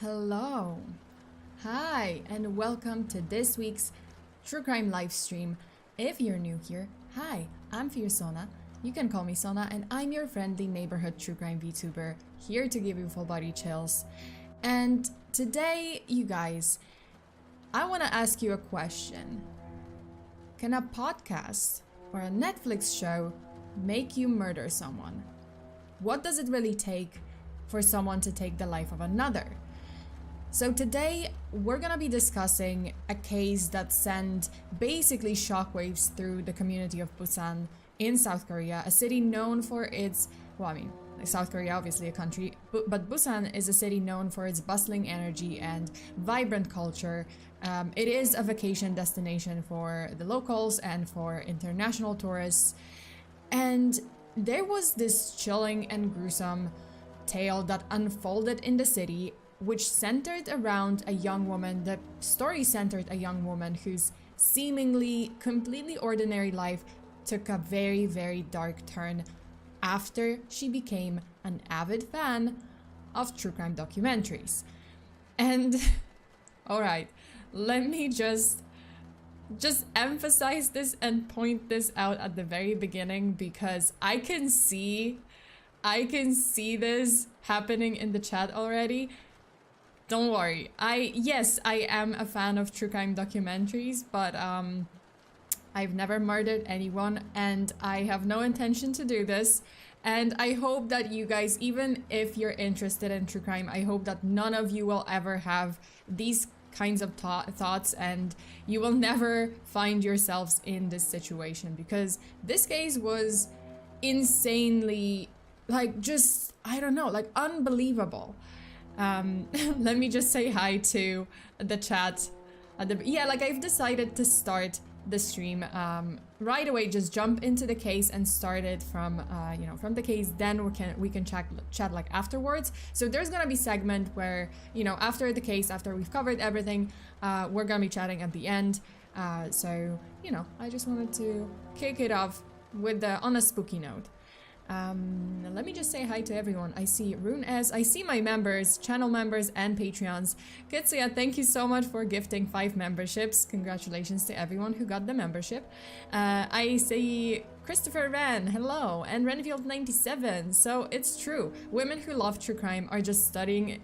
Hello. Hi, and welcome to this week's True Crime live stream. If you're new here, hi, I'm FEARSONA. You can call me Sona, and I'm your friendly neighborhood true crime VTuber, here to give you full body chills. And today, you guys, I want to ask you a question. Can a podcast or a Netflix show make you murder someone? What does it really take for someone to take the life of another? So today, we're gonna be discussing a case that sent basically shockwaves through the community of Busan in South Korea, a city known for its, South Korea obviously a country, but Busan is a city known for its bustling energy and vibrant culture. It is a vacation destination for the locals and for international tourists. And there was this chilling and gruesome tale that unfolded in the city, which centered around a young woman. The story centered a young woman whose seemingly completely ordinary life took a very, very dark turn after she became an avid fan of true crime documentaries. And all right, let me just emphasize this and point this out at the very beginning, because I can see this happening in the chat already. Don't worry. Yes, I am a fan of true crime documentaries, but I've never murdered anyone, and I have no intention to do this. And I hope that you guys, even if you're interested in true crime, I hope that none of you will ever have these kinds of thoughts, and you will never find yourselves in this situation, because this case was insanely, unbelievable. Let me just say hi to the chat. I've decided to start the stream right away. Just jump into the case and start it from the case. Then we can chat like afterwards. So there's gonna be segment where after the case, after we've covered everything, we're gonna be chatting at the end. So I just wanted to kick it off with on a spooky note. Let me just say hi to everyone. I see Rune S. I see my members, channel members, and Patreons. Kitsuya, thank you so much for gifting 5 memberships. Congratulations to everyone who got the membership. I see Christopher Wren, hello, and Renfield97. So it's true. Women who love true crime are just studying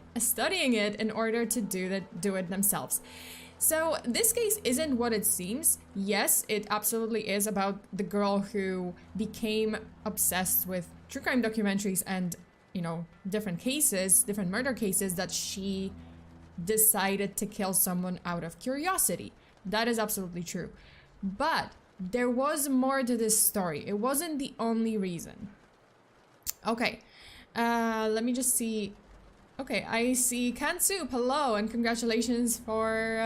it in order to do it themselves. So this case isn't what it seems. Yes, it absolutely is about the girl who became obsessed with true crime documentaries and, different murder cases, that she decided to kill someone out of curiosity. That is absolutely true. But there was more to this story. It wasn't the only reason. Okay, let me just see. Okay, I see Kansoup, hello, and congratulations for,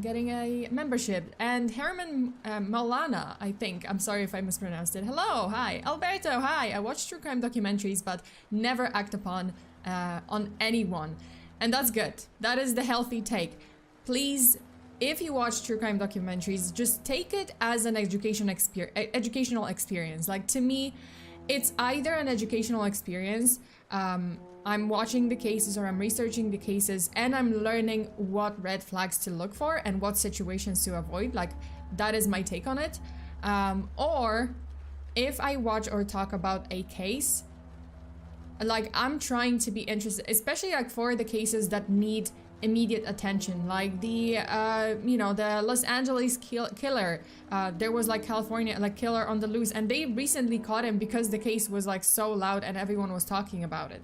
getting a membership. And Herman Maulana, I think. I'm sorry if I mispronounced it. Hello, hi. Alberto, hi. I watch true crime documentaries, but never act upon on anyone. And that's good. That is the healthy take. Please, if you watch true crime documentaries, just take it as an educational experience. Like, to me, it's either an educational experience, I'm watching the cases or I'm researching the cases and I'm learning what red flags to look for and what situations to avoid. Like, that is my take on it. Or if I watch or talk about a case, like, I'm trying to be interested, especially like for the cases that need immediate attention, like the the Los Angeles killer. There was like California killer on the loose, and they recently caught him because the case was like so loud and everyone was talking about it.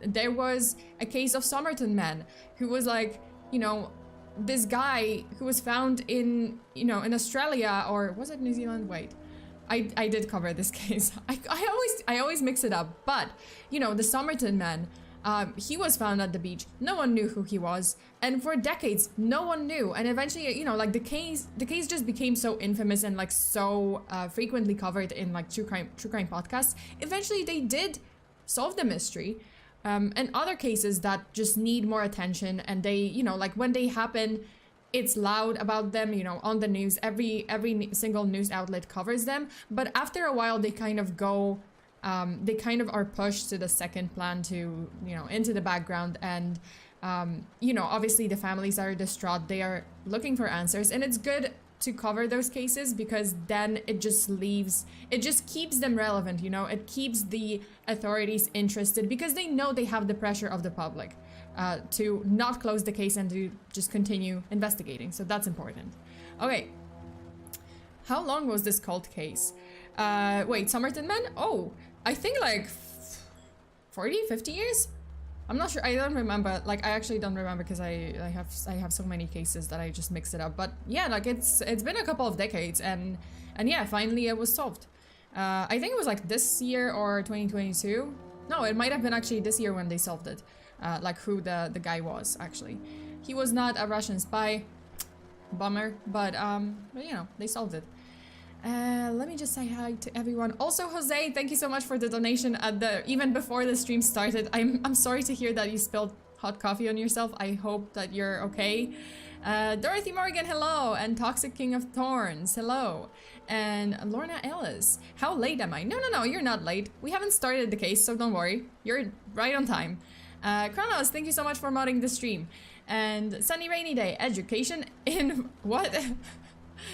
There was a case of Somerton Man, who was like, this guy who was found in in Australia, or was it New Zealand? Wait, I did cover this case. I always mix it up, but the Somerton Man. He was found at the beach. No one knew who he was, and for decades, no one knew. And eventually, the case just became so infamous and like so frequently covered in like true crime podcasts. Eventually, they did solve the mystery, and other cases that just need more attention. And they, when they happen, it's loud about them. On the news, every single news outlet covers them. But after a while, they kind of go. They kind of are pushed to the second plan, to into the background, and You know, obviously the families are distraught, they are looking for answers, and it's good to cover those cases because then it just keeps them relevant, you know, it keeps the authorities interested because they know they have the pressure of the public to not close the case and to just continue investigating. So that's important. Okay. How long was this cold case? Wait, Somerton Men? Oh, I think like 40, 50 years? I'm not sure. I don't remember. Like, I actually don't remember because I have so many cases that I just mix it up. But yeah, like it's been a couple of decades, and yeah, finally it was solved. I think it was like this year or 2022. No, it might have been actually this year when they solved it. Like who the guy was actually. He was not a Russian spy. Bummer, but you know, they solved it. Let me just say hi to everyone. Also, Jose, thank you so much for the donation at even before the stream started. I'm sorry to hear that you spilled hot coffee on yourself. I hope that you're okay. Dorothy Morgan, hello, and Toxic King of Thorns, hello, and Lorna Ellis. How late am I? No, you're not late. We haven't started the case, so don't worry. You're right on time. Kronos, thank you so much for modding the stream. And Sunny Rainy Day, education in what?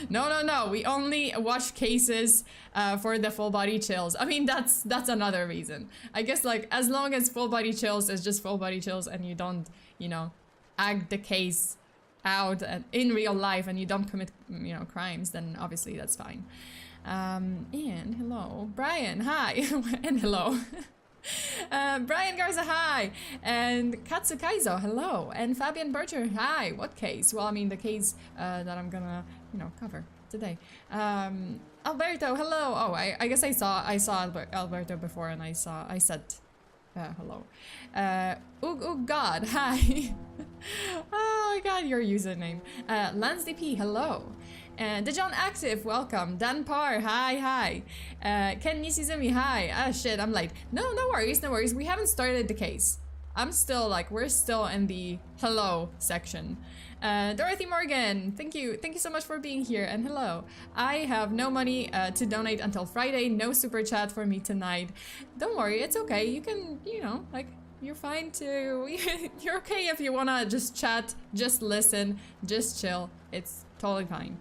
No. We only watch cases for the full body chills. I mean, that's another reason. I guess like as long as full body chills is just full body chills and you don't, you know, act the case out in real life and you don't commit, you know, crimes, then obviously that's fine. And hello, Brian, hi, and hello. Brian Garza, hi, and Katsukaizo, hello, and Fabian Bircher, hi. What case? Well, I mean the case that I'm gonna, you know, cover today. Alberto, hello. Oh, I guess I saw Alberto before, and I said hello. God, hi. Oh my God, your username. Lance DP, hello. Dejon Active, welcome. Dan Parr, hi. Ken Nishizumi, hi. Shit, I'm late. No worries. We haven't started the case. We're still in the hello section. Dorothy Morgan, thank you so much for being here, and hello. I have no money to donate until Friday, no super chat for me tonight. Don't worry, it's okay. You can, you know, like, you're fine to, you're okay if you wanna just chat, just listen, just chill. It's totally fine.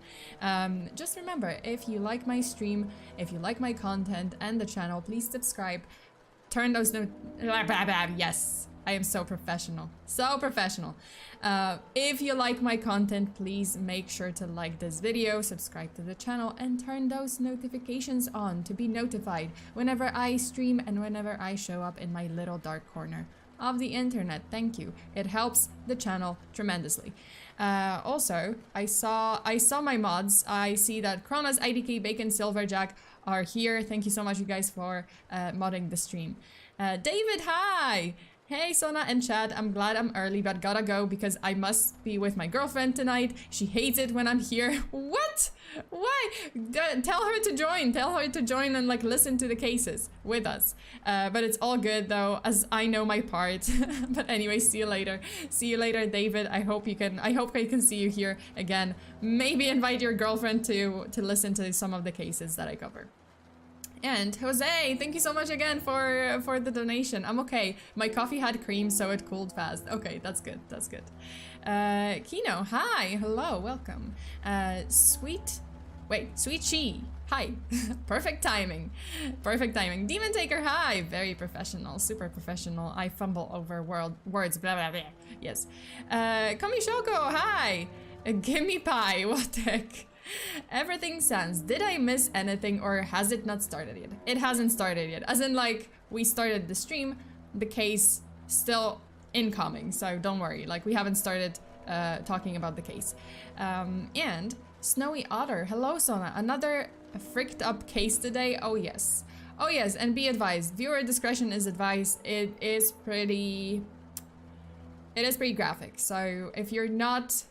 Just remember, if you like my stream, if you like my content and the channel, please subscribe. Turn those yes, I am so professional. If you like my content, please make sure to like this video, subscribe to the channel, and turn those notifications on to be notified whenever I stream and whenever I show up in my little dark corner of the internet. Thank you. It helps the channel tremendously. Also, I saw my mods. I see that Kronos, IDK, Bacon, Silverjack are here. Thank you so much, you guys, for modding the stream. David, hi! Hey, Sona and Chad, I'm glad I'm early, but gotta go because I must be with my girlfriend tonight. She hates it when I'm here. What? Why? Tell her to join and like listen to the cases with us. But it's all good though, as I know my part. But anyway, see you later, David. I hope I can see you here again. Maybe invite your girlfriend to listen to some of the cases that I cover. And Jose, thank you so much again for the donation. I'm okay. My coffee had cream, so it cooled fast. Okay, that's good. Kino, hi, hello, welcome. Sweet Chi, hi. Perfect timing. Demon Taker, hi. Very professional, super professional. I fumble over words, blah blah blah. Yes. Komishoko, hi. Gimme pie. What the heck? Everything sans. Did I miss anything or has it not started yet? It hasn't started yet. As in, like, we started the stream, the case still incoming, so don't worry. Like, we haven't started talking about the case. And Snowy Otter, hello Sona. Another fricked up case today. Oh yes, and be advised, viewer discretion is advised. It is pretty graphic, so if you're not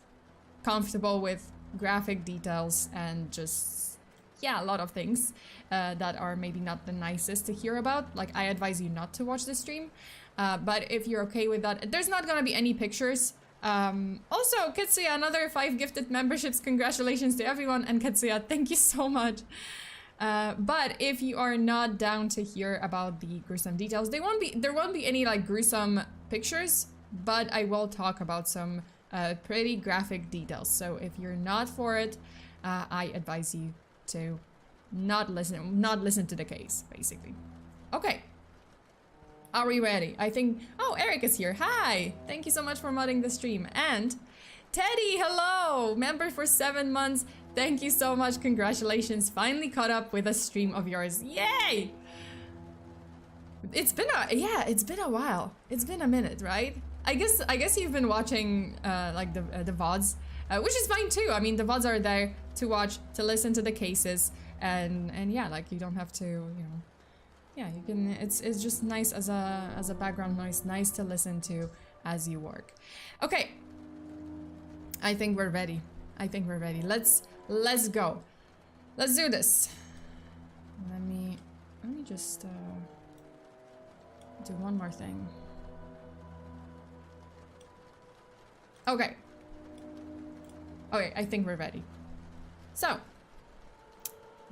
comfortable with graphic details and just, yeah, a lot of things that are maybe not the nicest to hear about, like, I advise you not to watch the stream. But if you're okay with that, there's not gonna be any pictures. Also, Kitsuya, another 5 gifted memberships. Congratulations to everyone, and Kitsuya, thank you so much. But if you are not down to hear about the gruesome details, there won't be any like gruesome pictures. but I will talk about some pretty graphic details. So if you're not for it, I advise you to not listen to the case, basically. Okay. Are we ready? I think... Oh, Eric is here. Hi! Thank you so much for modding the stream. And Teddy, hello! Member for 7 months. Thank you so much. Congratulations. Finally caught up with a stream of yours. Yay! It's been a while. It's been a minute, right? I guess you've been watching like the VODs, which is fine too. I mean, the VODs are there to watch, to listen to the cases, and yeah, like you don't have to, you know. Yeah, you can. It's just nice as a background noise, nice to listen to as you work. Okay, I think we're ready. Let's go. Let's do this. Let me just do one more thing. Okay, I think we're ready. So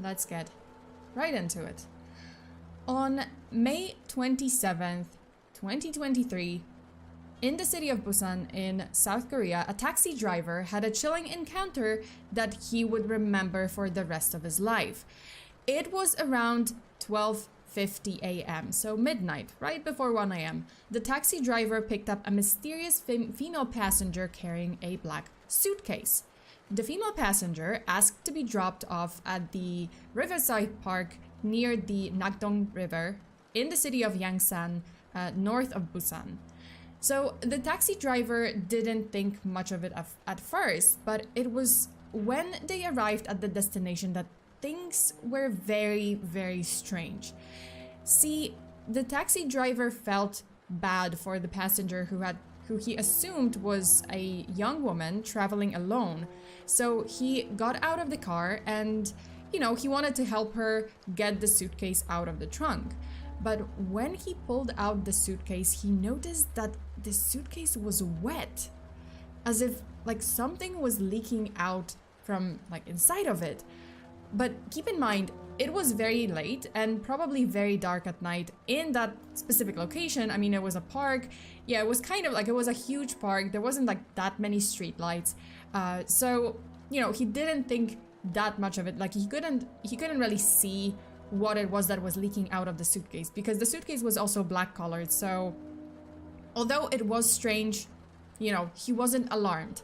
let's get right into it. On May 27th, 2023, in the city of Busan in South Korea, a taxi driver had a chilling encounter that he would remember for the rest of his life. It was around 12:50 a.m., so midnight, right before 1 a.m. The taxi driver picked up a mysterious female passenger carrying a black suitcase. The female passenger asked to be dropped off at the Riverside Park near the Nakdong River in the city of Yangsan, north of Busan. So the taxi driver didn't think much of it at first, but it was when they arrived at the destination that things were very, very strange. See, the taxi driver felt bad for the passenger who he assumed was a young woman traveling alone. So he got out of the car and, you know, he wanted to help her get the suitcase out of the trunk. But when he pulled out the suitcase, he noticed that the suitcase was wet, as if like something was leaking out from like inside of it. But keep in mind, it was very late and probably very dark at night in that specific location. I mean, it was a park. Yeah, it was kind of like, it was a huge park. There wasn't like that many street lights. So, you know, he didn't think that much of it. Like he couldn't really see what it was that was leaking out of the suitcase, because the suitcase was also black colored. So although it was strange, you know, he wasn't alarmed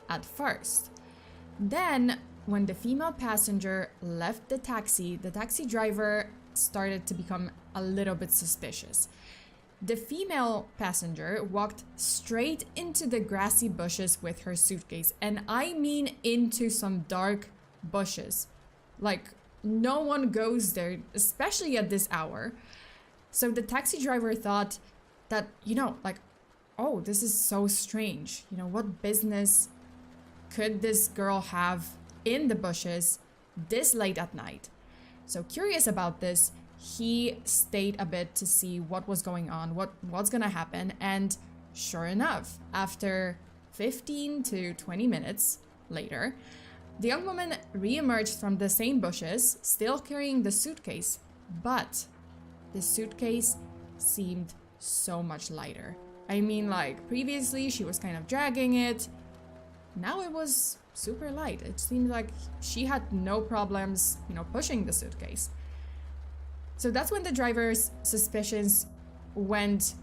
at first. Then when the female passenger left the taxi driver started to become a little bit suspicious. The female passenger walked straight into the grassy bushes with her suitcase, and I mean into some dark bushes. Like, no one goes there, especially at this hour. So the taxi driver thought that, you know, like, oh, this is so strange. You know, what business could this girl have in the bushes this late at night? So curious about this, he stayed a bit to see what was going on, what's gonna happen. And sure enough, after 15 to 20 minutes later, the young woman re-emerged from the same bushes, still carrying the suitcase, but the suitcase seemed so much lighter. I mean, like, previously she was kind of dragging it. Now it was super light. It seemed like she had no problems, you know, pushing the suitcase. So that's when the driver's suspicions went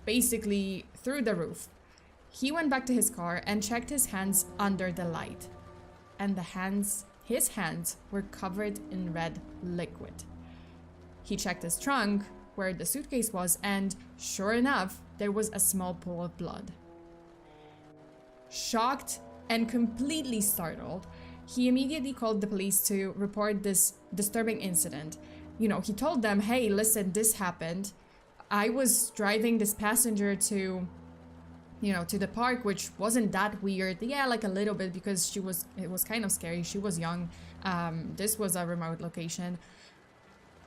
basically through the roof. He went back to his car and checked his hands under the light. And his hands were covered in red liquid. He checked his trunk where the suitcase was, and sure enough, there was a small pool of blood. Shocked and completely startled, he immediately called the police to report this disturbing incident. You know, he told them, hey, listen, this happened. I was driving this passenger to, you know, to the park, which wasn't that weird. Yeah, like a little bit, because it was kind of scary. She was young. This was a remote location.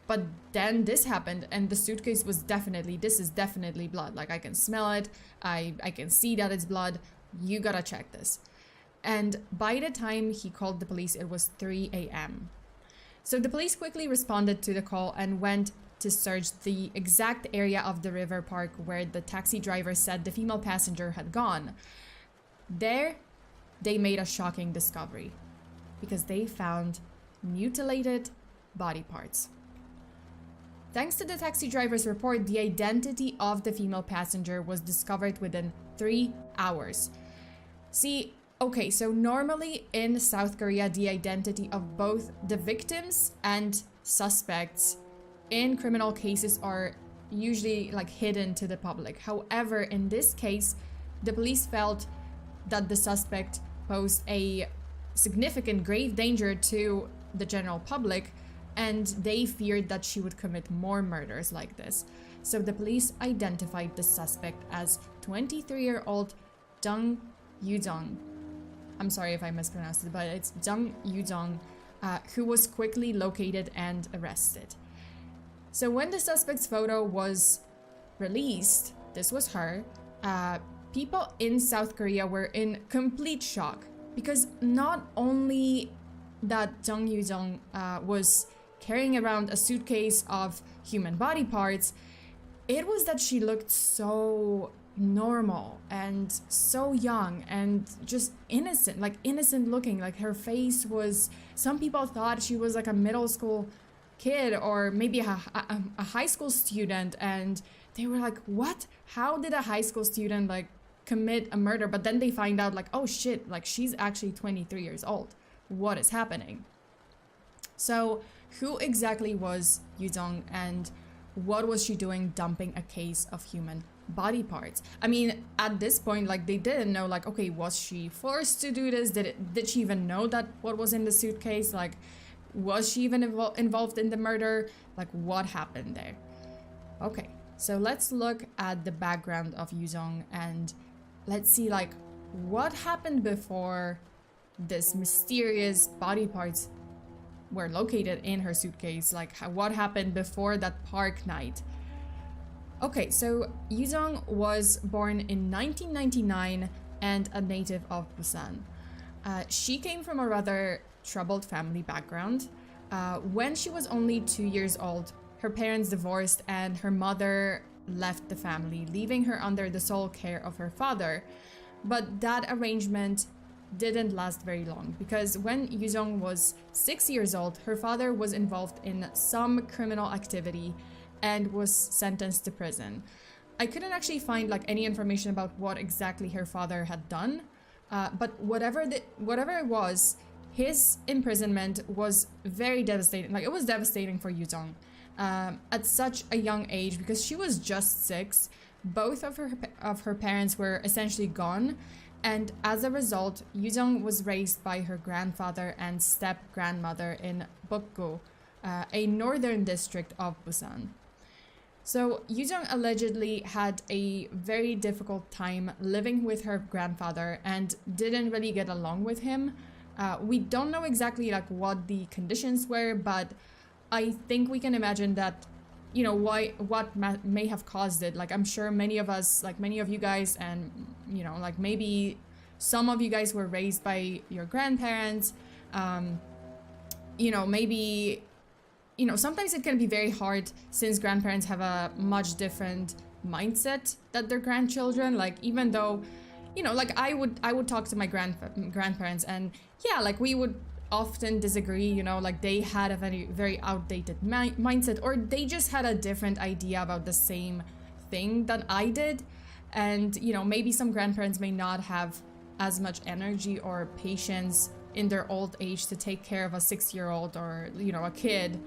But then this happened, and the suitcase was this is definitely blood. Like, I can smell it. I can see that it's blood. You gotta check this. And by the time he called the police, it was 3 a.m. So the police quickly responded to the call and went to search the exact area of the river park where the taxi driver said the female passenger had gone. There, they made a shocking discovery because they found mutilated body parts. Thanks to the taxi driver's report, the identity of the female passenger was discovered within 3 hours. See, okay, so normally in South Korea, the identity of both the victims and suspects in criminal cases are usually like hidden to the public. However, in this case, the police felt that the suspect posed a significant grave danger to the general public, and they feared that she would commit more murders like this. So the police identified the suspect as 23-year-old Jung yoo-jung. I'm sorry if I mispronounced it, but it's Jung yoo-jung, who was quickly located and arrested. So when the suspect's photo was released, this was her, people in South Korea were in complete shock because not only that Jung yoo-jung was carrying around a suitcase of human body parts, it was that she looked so normal and so young and just innocent, like innocent looking. Like her face was, some people thought she was like a middle school kid or maybe a high school student, and they were like, what? How did a high school student like commit a murder? But then they find out like, oh shit, like she's actually 23 years old. What is happening? So who exactly was yoo-jung and what was she doing dumping a case of human body parts? I mean, at this point, like they didn't know, like, okay, was she forced to do this? Did she even know that what was in the suitcase? Like, was she even involved in the murder? Like, what happened there? Okay, so let's look at the background of yoo-jung and let's see like what happened before this mysterious body parts were located in her suitcase. Like what happened before that park night. Okay, so yoo-jung was born in 1999 and a native of Busan. She came from a rather troubled family background. When she was only 2 years old, her parents divorced and her mother left the family, leaving her under the sole care of her father. But that arrangement didn't last very long because when yoo-jung was 6 years old, her father was involved in some criminal activity and was sentenced to prison. I couldn't actually find like any information about what exactly her father had done, but whatever it was, his imprisonment was very devastating. Like it was devastating for yoo-jung at such a young age because she was just 6. Both of her parents were essentially gone. And as a result, yoo-jung was raised by her grandfather and step-grandmother in Bokgo, a northern district of Busan. So yoo-jung allegedly had a very difficult time living with her grandfather and didn't really get along with him. We don't know exactly like what the conditions were, but I think we can imagine that, you know, what may have caused it. Like I'm sure many of us, like many of you guys, and you know, like maybe some of you guys were raised by your grandparents. You know, maybe, you know, sometimes it can be very hard since grandparents have a much different mindset than their grandchildren. Like even though, you know, like I would talk to my grandparents, and yeah, like we would often disagree, you know, like they had a very outdated mindset, or they just had a different idea about the same thing that I did. And you know, maybe some grandparents may not have as much energy or patience in their old age to take care of a 6-year-old or, you know, a kid,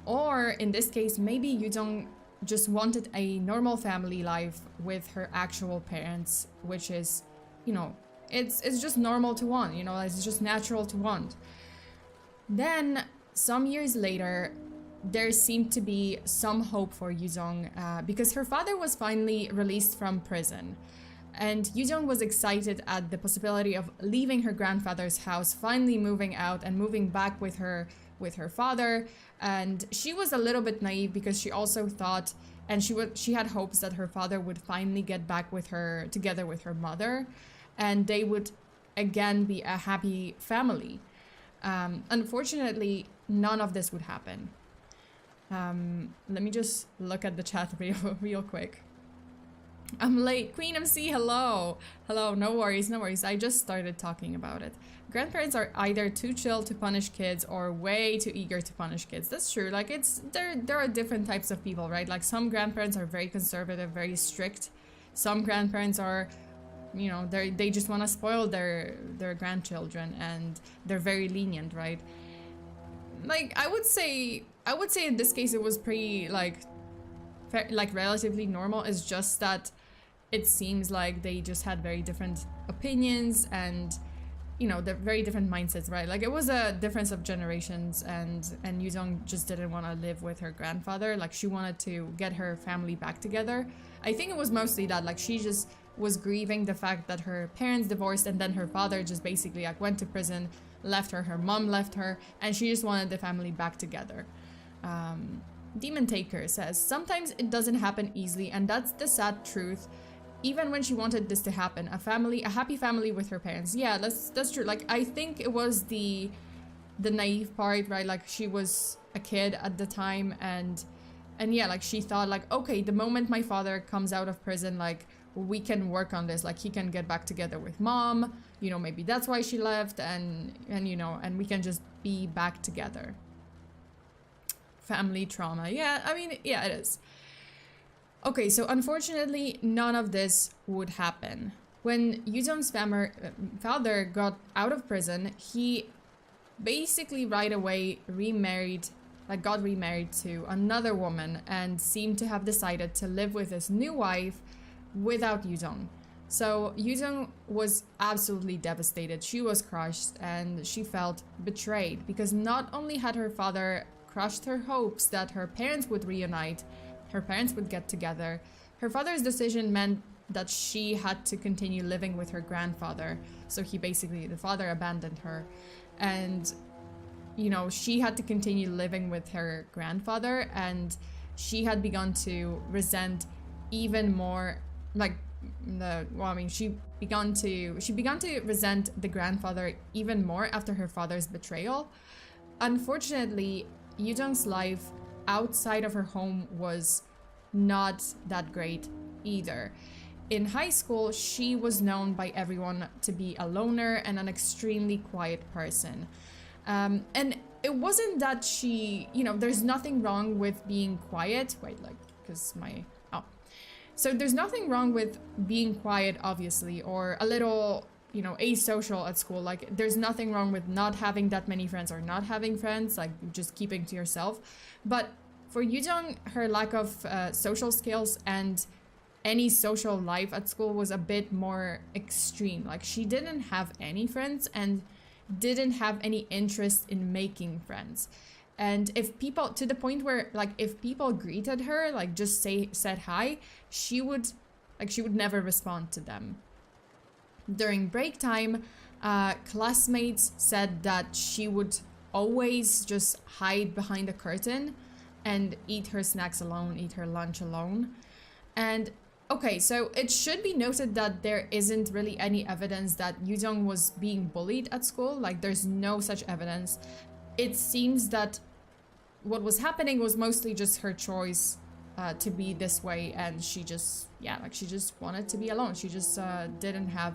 or in this case maybe yoo-jung just wanted a normal family life with her actual parents, which is, you know, it's just normal to want, you know, it's just natural to want. Then some years later, there seemed to be some hope for yoo-jung because her father was finally released from prison. And yoo-jung was excited at the possibility of leaving her grandfather's house, finally moving out and moving back with her father. And she was a little bit naive because she also thought, and she had hopes that her father would finally get back with her, together with her mother, and they would again be a happy family. Unfortunately, none of this would happen. Let me just look at the chat real quick. I'm late. Queen MC, hello. Hello, no worries, no worries. I just started talking about it. Grandparents are either too chill to punish kids or way too eager to punish kids. That's true. Like, there are different types of people, right? Like, some grandparents are very conservative, very strict. Some grandparents are, you know, they just want to spoil their grandchildren, and they're very lenient, right? Like, I would say in this case it was pretty like relatively normal. It's just that it seems like they just had very different opinions, and you know, they're very different mindsets, right? Like, it was a difference of generations, and yoo-jeong just didn't want to live with her grandfather. Like, she wanted to get her family back together. I think it was mostly that, like, she just was grieving the fact that her parents divorced, and then her father just basically like went to prison, left her mom left her, and she just wanted the family back together. Demon Taker says, sometimes it doesn't happen easily, and that's the sad truth. Even when she wanted this to happen, a happy family with her parents. Yeah, that's true. Like, I think it was the naive part, right? Like, she was a kid at the time, and yeah, like, she thought like, okay, the moment my father comes out of prison, like, we can work on this. Like, he can get back together with mom, you know, maybe that's why she left, and you know, and we can just be back together. Family trauma. Yeah, I mean, yeah, it is. Okay, so unfortunately, none of this would happen. When yoo-jeong's father got out of prison, he basically right away got remarried to another woman, and seemed to have decided to live with his new wife without yoo-jeong. So yoo-jeong was absolutely devastated. She was crushed, and she felt betrayed, because not only had her father crushed her hopes that her parents would reunite, her parents would get together, her father's decision meant that she had to continue living with her grandfather. So the father abandoned her, and you know, she had to continue living with her grandfather, and she had begun to resent even more, like, she began to resent the grandfather even more after her father's betrayal. Unfortunately, yoo-jeong's life outside of her home was not that great either. In high school, she was known by everyone to be a loner and an extremely quiet person. And it wasn't that she, you know, there's nothing wrong with being quiet. Wait, like, because so there's nothing wrong with being quiet, obviously, or a little, you know, asocial at school. Like, there's nothing wrong with not having that many friends or not having friends, like, just keeping to yourself. But for yoo-jeong, her lack of social skills and any social life at school was a bit more extreme. Like, she didn't have any friends and didn't have any interest in making friends. And if people, to the point where, like, if people greeted her, like, just said hi, she would never respond to them. During break time, classmates said that she would always just hide behind a curtain and eat her snacks alone, eat her lunch alone. And okay, so it should be noted that there isn't really any evidence that yoo-jeong was being bullied at school. Like, there's no such evidence. It seems that what was happening was mostly just her choice to be this way, and she just wanted to be alone. She just didn't have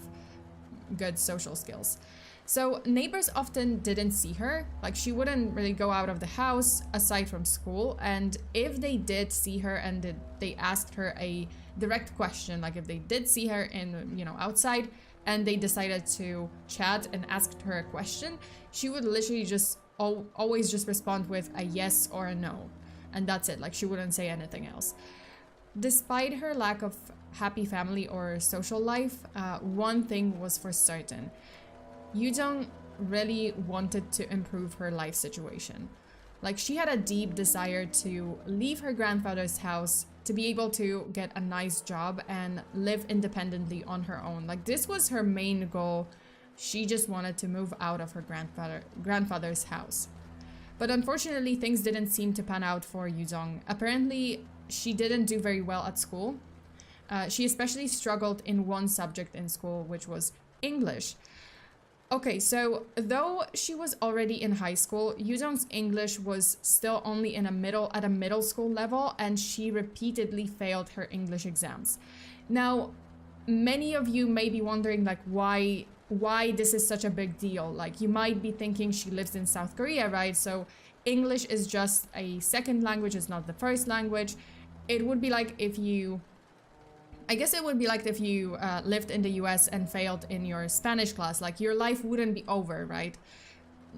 good social skills. So neighbors often didn't see her. Like, she wouldn't really go out of the house aside from school, and if they did see her and they asked her a direct question, like if they did see her in, you know, outside, and they decided to chat and asked her a question, she would literally just always just respond with a yes or a no, and that's it. Like, she wouldn't say anything else. Despite her lack of happy family or social life, one thing was for certain: yoo-jeong really wanted to improve her life situation. Like, she had a deep desire to leave her grandfather's house, to be able to get a nice job and live independently on her own. Like, this was her main goal. She just wanted to move out of her grandfather's house. But unfortunately, things didn't seem to pan out for yoo-jeong. Apparently, she didn't do very well at school. She especially struggled in one subject in school, which was English. Okay, so though she was already in high school, Yoo-jung's English was still only at a middle school level, and she repeatedly failed her English exams. Now, many of you may be wondering like why this is such a big deal. Like, you might be thinking she lives in South Korea, right? So English is just a second language, it's not the first language. It would be like if you lived in the US and failed in your Spanish class. Like, your life wouldn't be over, right?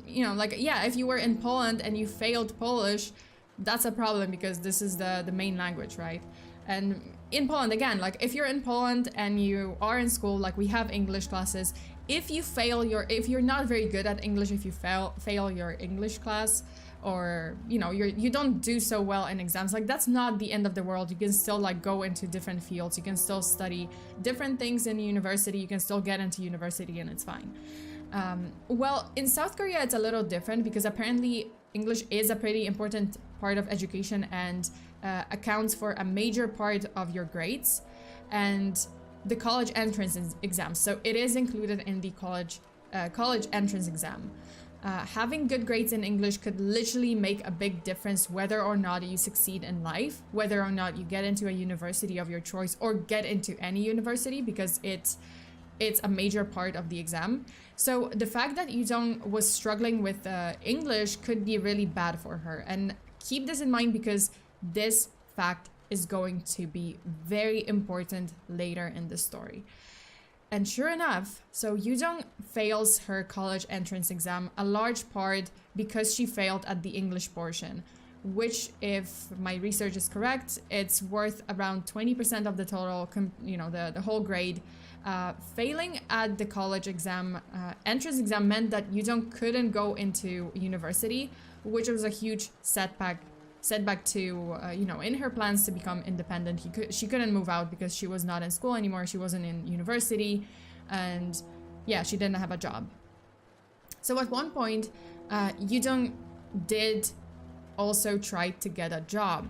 You know, like, yeah, if you were in Poland and you failed Polish, that's a problem because this is the main language, right? And in Poland, again, like, if you're in Poland and you are in school, like, we have English classes. If you're not very good at English, if you fail your English class, or, you know, you don't do so well in exams, like, that's not the end of the world. You can still, like, go into different fields. You can still study different things in university. You can still get into university and it's fine. Well, in South Korea, it's a little different because apparently English is a pretty important part of education and accounts for a major part of your grades and the college entrance exam. So it is included in the college entrance exam. Having good grades in English could literally make a big difference whether or not you succeed in life, whether or not you get into a university of your choice or get into any university, because it's a major part of the exam. So the fact that Yoo-jung was struggling with English could be really bad for her. And keep this in mind because this fact is going to be very important later in the story. And sure enough, so Yoo-jung fails her college entrance exam, a large part because she failed at the English portion, which, if my research is correct, it's worth around 20% of the total, the whole grade. Failing at the college exam, entrance exam, meant that Yoo-jung couldn't go into university, which was a huge setback to, in her plans to become independent. She couldn't move out because she was not in school anymore. She wasn't in university. And yeah, she didn't have a job. So at one point, Yoo-jung did also try to get a job.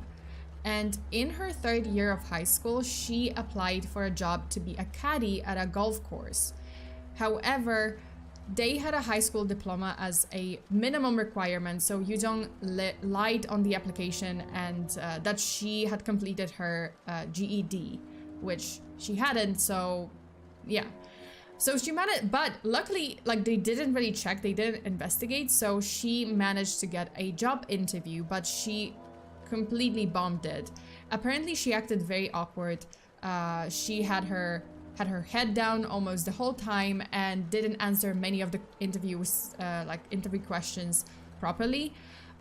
And in her third year of high school, she applied for a job to be a caddy at a golf course. However, they had a high school diploma as a minimum requirement, so Yoo-jung lied on the application and that she had completed her GED, which she hadn't, so yeah. So she managed, but luckily, like, they didn't really check, they didn't investigate, so she managed to get a job interview, but she completely bombed it. Apparently, she acted very awkward. She had her head down almost the whole time and didn't answer many of the interview questions properly.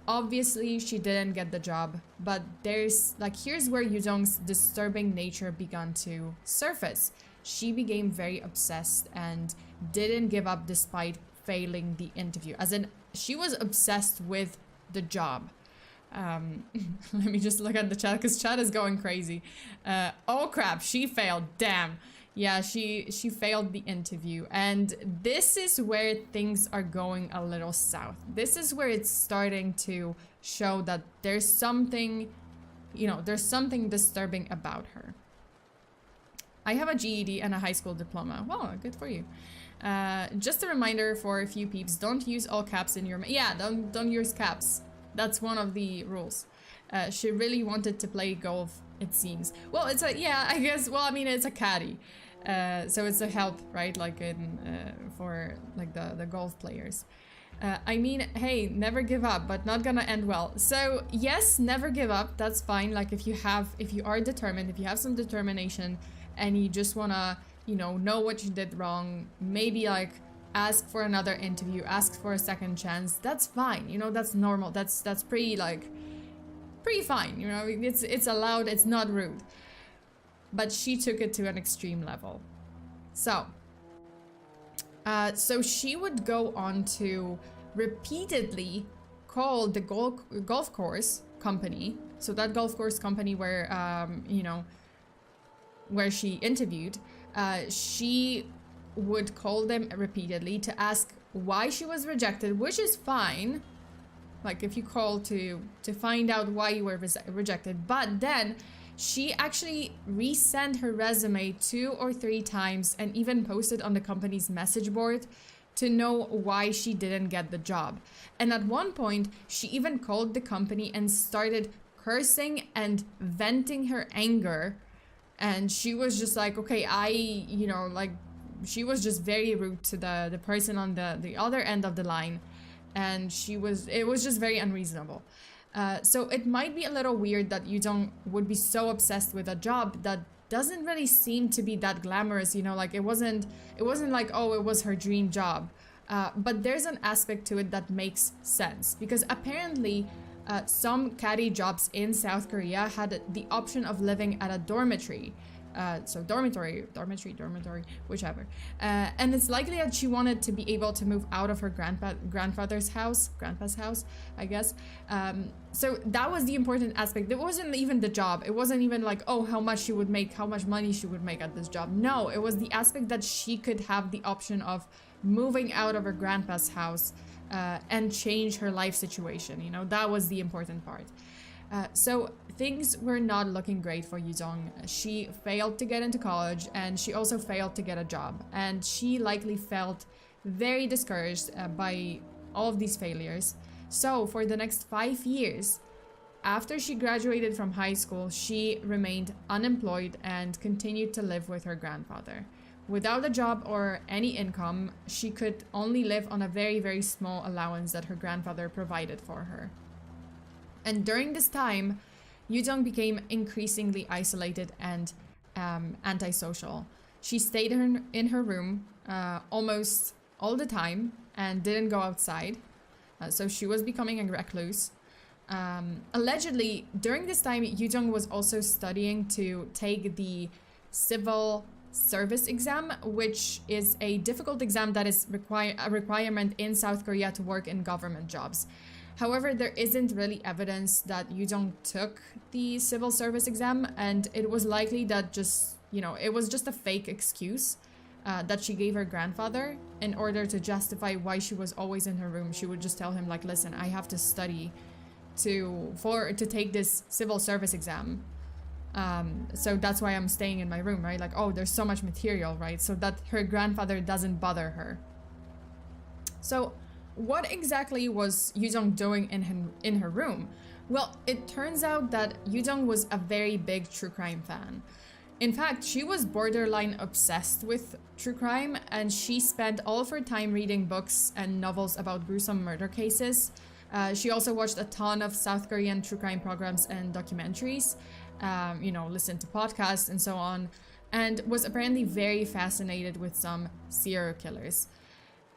Obviously, she didn't get the job, but here's where Yoo-jung's disturbing nature began to surface. She became very obsessed and didn't give up despite failing the interview. As in, she was obsessed with the job. Let me just look at the chat because chat is going crazy. Oh crap, she failed, damn. Yeah, she failed the interview, and this is where things are going a little south. This is where it's starting to show that there's something disturbing about her. I have a GED and a high school diploma. Well, good for you. Just a reminder for a few peeps, don't use all caps in your... Yeah, don't use caps. That's one of the rules. She really wanted to play golf, it seems. Well, it's a... Yeah, I guess... Well, I mean, it's a caddy. So it's a help, right? Like for like the golf players. I mean, hey, never give up, but not gonna end well. So yes, never give up. That's fine. Like if you are determined, if you have some determination, and you just wanna, know what you did wrong, maybe like ask for another interview, ask for a second chance. That's fine. That's normal. That's pretty fine. It's allowed. It's not rude. But she took it to an extreme level. So she would go on to repeatedly call the golf course company. So that golf course company where, where she interviewed, she would call them repeatedly to ask why she was rejected, which is fine. Like if you call to find out why you were rejected, but then she actually resent her resume 2 or 3 times and even posted on the company's message board to know why she didn't get the job. And at one point, she even called the company and started cursing and venting her anger. And she was just like, okay, she was just very rude to the person on the other end of the line. And it was just very unreasonable. So it might be a little weird that yoo-jeong would be so obsessed with a job that doesn't really seem to be that glamorous, like it wasn't like, oh, it was her dream job. But there's an aspect to it that makes sense, because apparently some caddy jobs in South Korea had the option of living at a dormitory. So dormitory, whichever. And it's likely that she wanted to be able to move out of her grandpa's house, I guess. So that was the important aspect. It wasn't even the job. It wasn't even like, oh, how much money she would make at this job. No, it was the aspect that she could have the option of moving out of her grandpa's house and change her life situation. That was the important part. So things were not looking great for yoo-jeong. She failed to get into college, and she also failed to get a job. And she likely felt very discouraged by all of these failures. So for the next 5 years, after she graduated from high school, she remained unemployed and continued to live with her grandfather. Without a job or any income, she could only live on a very, very small allowance that her grandfather provided for her. And during this time, yoo-jeong became increasingly isolated and antisocial. She stayed in her room almost all the time and didn't go outside. So she was becoming a recluse. Allegedly, during this time, yoo-jeong was also studying to take the civil service exam, which is a difficult exam that is a requirement in South Korea to work in government jobs. However, there isn't really evidence that yoo-jeong took the civil service exam, and it was likely that it was just a fake excuse that she gave her grandfather in order to justify why she was always in her room. She would just tell him, like, listen, I have to study to take this civil service exam. So that's why I'm staying in my room, right? Like, oh, there's so much material, right? So that her grandfather doesn't bother her. So what exactly was yoo-jeong doing in her room? Well, it turns out that yoo-jeong was a very big true crime fan. In fact, she was borderline obsessed with true crime, and she spent all of her time reading books and novels about gruesome murder cases. She also watched a ton of South Korean true crime programs and documentaries, listened to podcasts and so on, and was apparently very fascinated with some serial killers.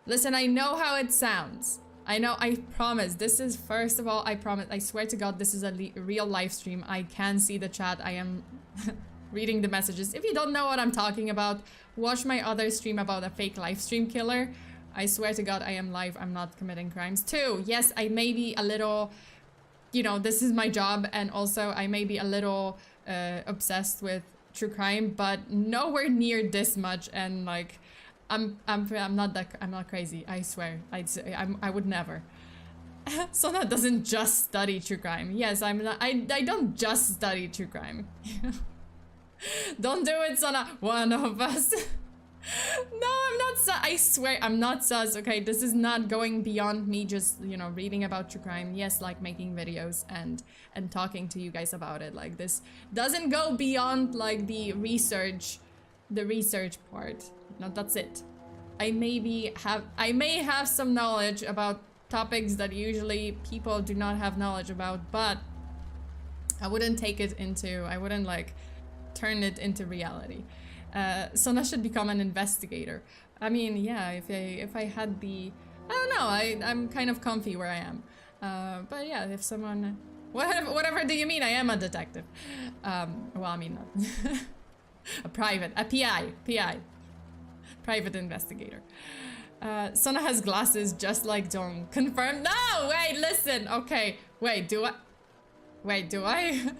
Listen, I know how it sounds. I promise. This is, first of all, I promise, I swear to God, this is a real live stream. I can see the chat. I am reading the messages. If you don't know what I'm talking about, watch my other stream about a fake live stream killer. I swear to God, I am live. I'm not committing crimes. 2, yes, I may be a little, this is my job, and also I may be a little obsessed with true crime, but nowhere near this much. And like, I'm not crazy. I swear. I would never. Sona doesn't just study true crime. Yes, I'm not. I don't just study true crime. Don't do it, Sona. One of us. No, I'm not sus. I swear, I'm not sus. Okay, this is not going beyond me just, reading about true crime. Yes, like making videos and talking to you guys about it. Like, this doesn't go beyond like the research part. No, that's it. I may have some knowledge about topics that usually people do not have knowledge about, but I wouldn't like turn it into reality. Sona should become an investigator. I mean, yeah, if I had the, I don't know, I'm kind of comfy where I am. But yeah, if someone, whatever do you mean? I am a detective. Well, I mean, not. A PI. Private investigator. Sona has glasses just like Jong. Confirmed. No, wait, listen. Okay, wait, do I?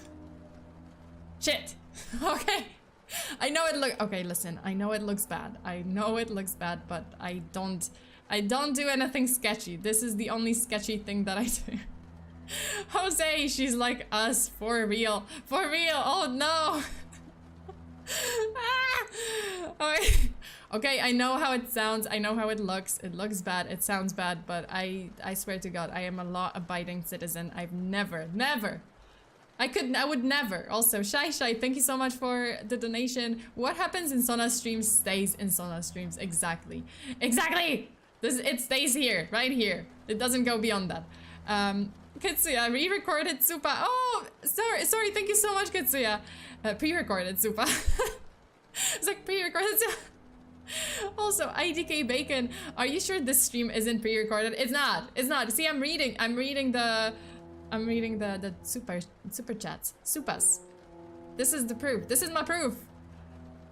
Shit. Okay. I know it looks bad. I know it looks bad, but I don't do anything sketchy. This is the only sketchy thing that I do. Jose, she's like us, for real. For real. Oh no. Ah! Okay, I know how it sounds. I know how it looks. It looks bad. It sounds bad. But I swear to God, I am a law-abiding citizen. I've never. I would never. Also, Shy, thank you so much for the donation. What happens in Sona streams stays in Sona streams. Exactly. It stays here, right here. It doesn't go beyond that. Kitsuya, re-recorded Supa. Oh, sorry, thank you so much, Kitsuya. Pre-recorded Supa. It's like pre-recorded Supa. Also, IDK Bacon, are you sure this stream isn't pre-recorded? It's not. See, I'm reading the super chats. Supas. This is the proof. This is my proof.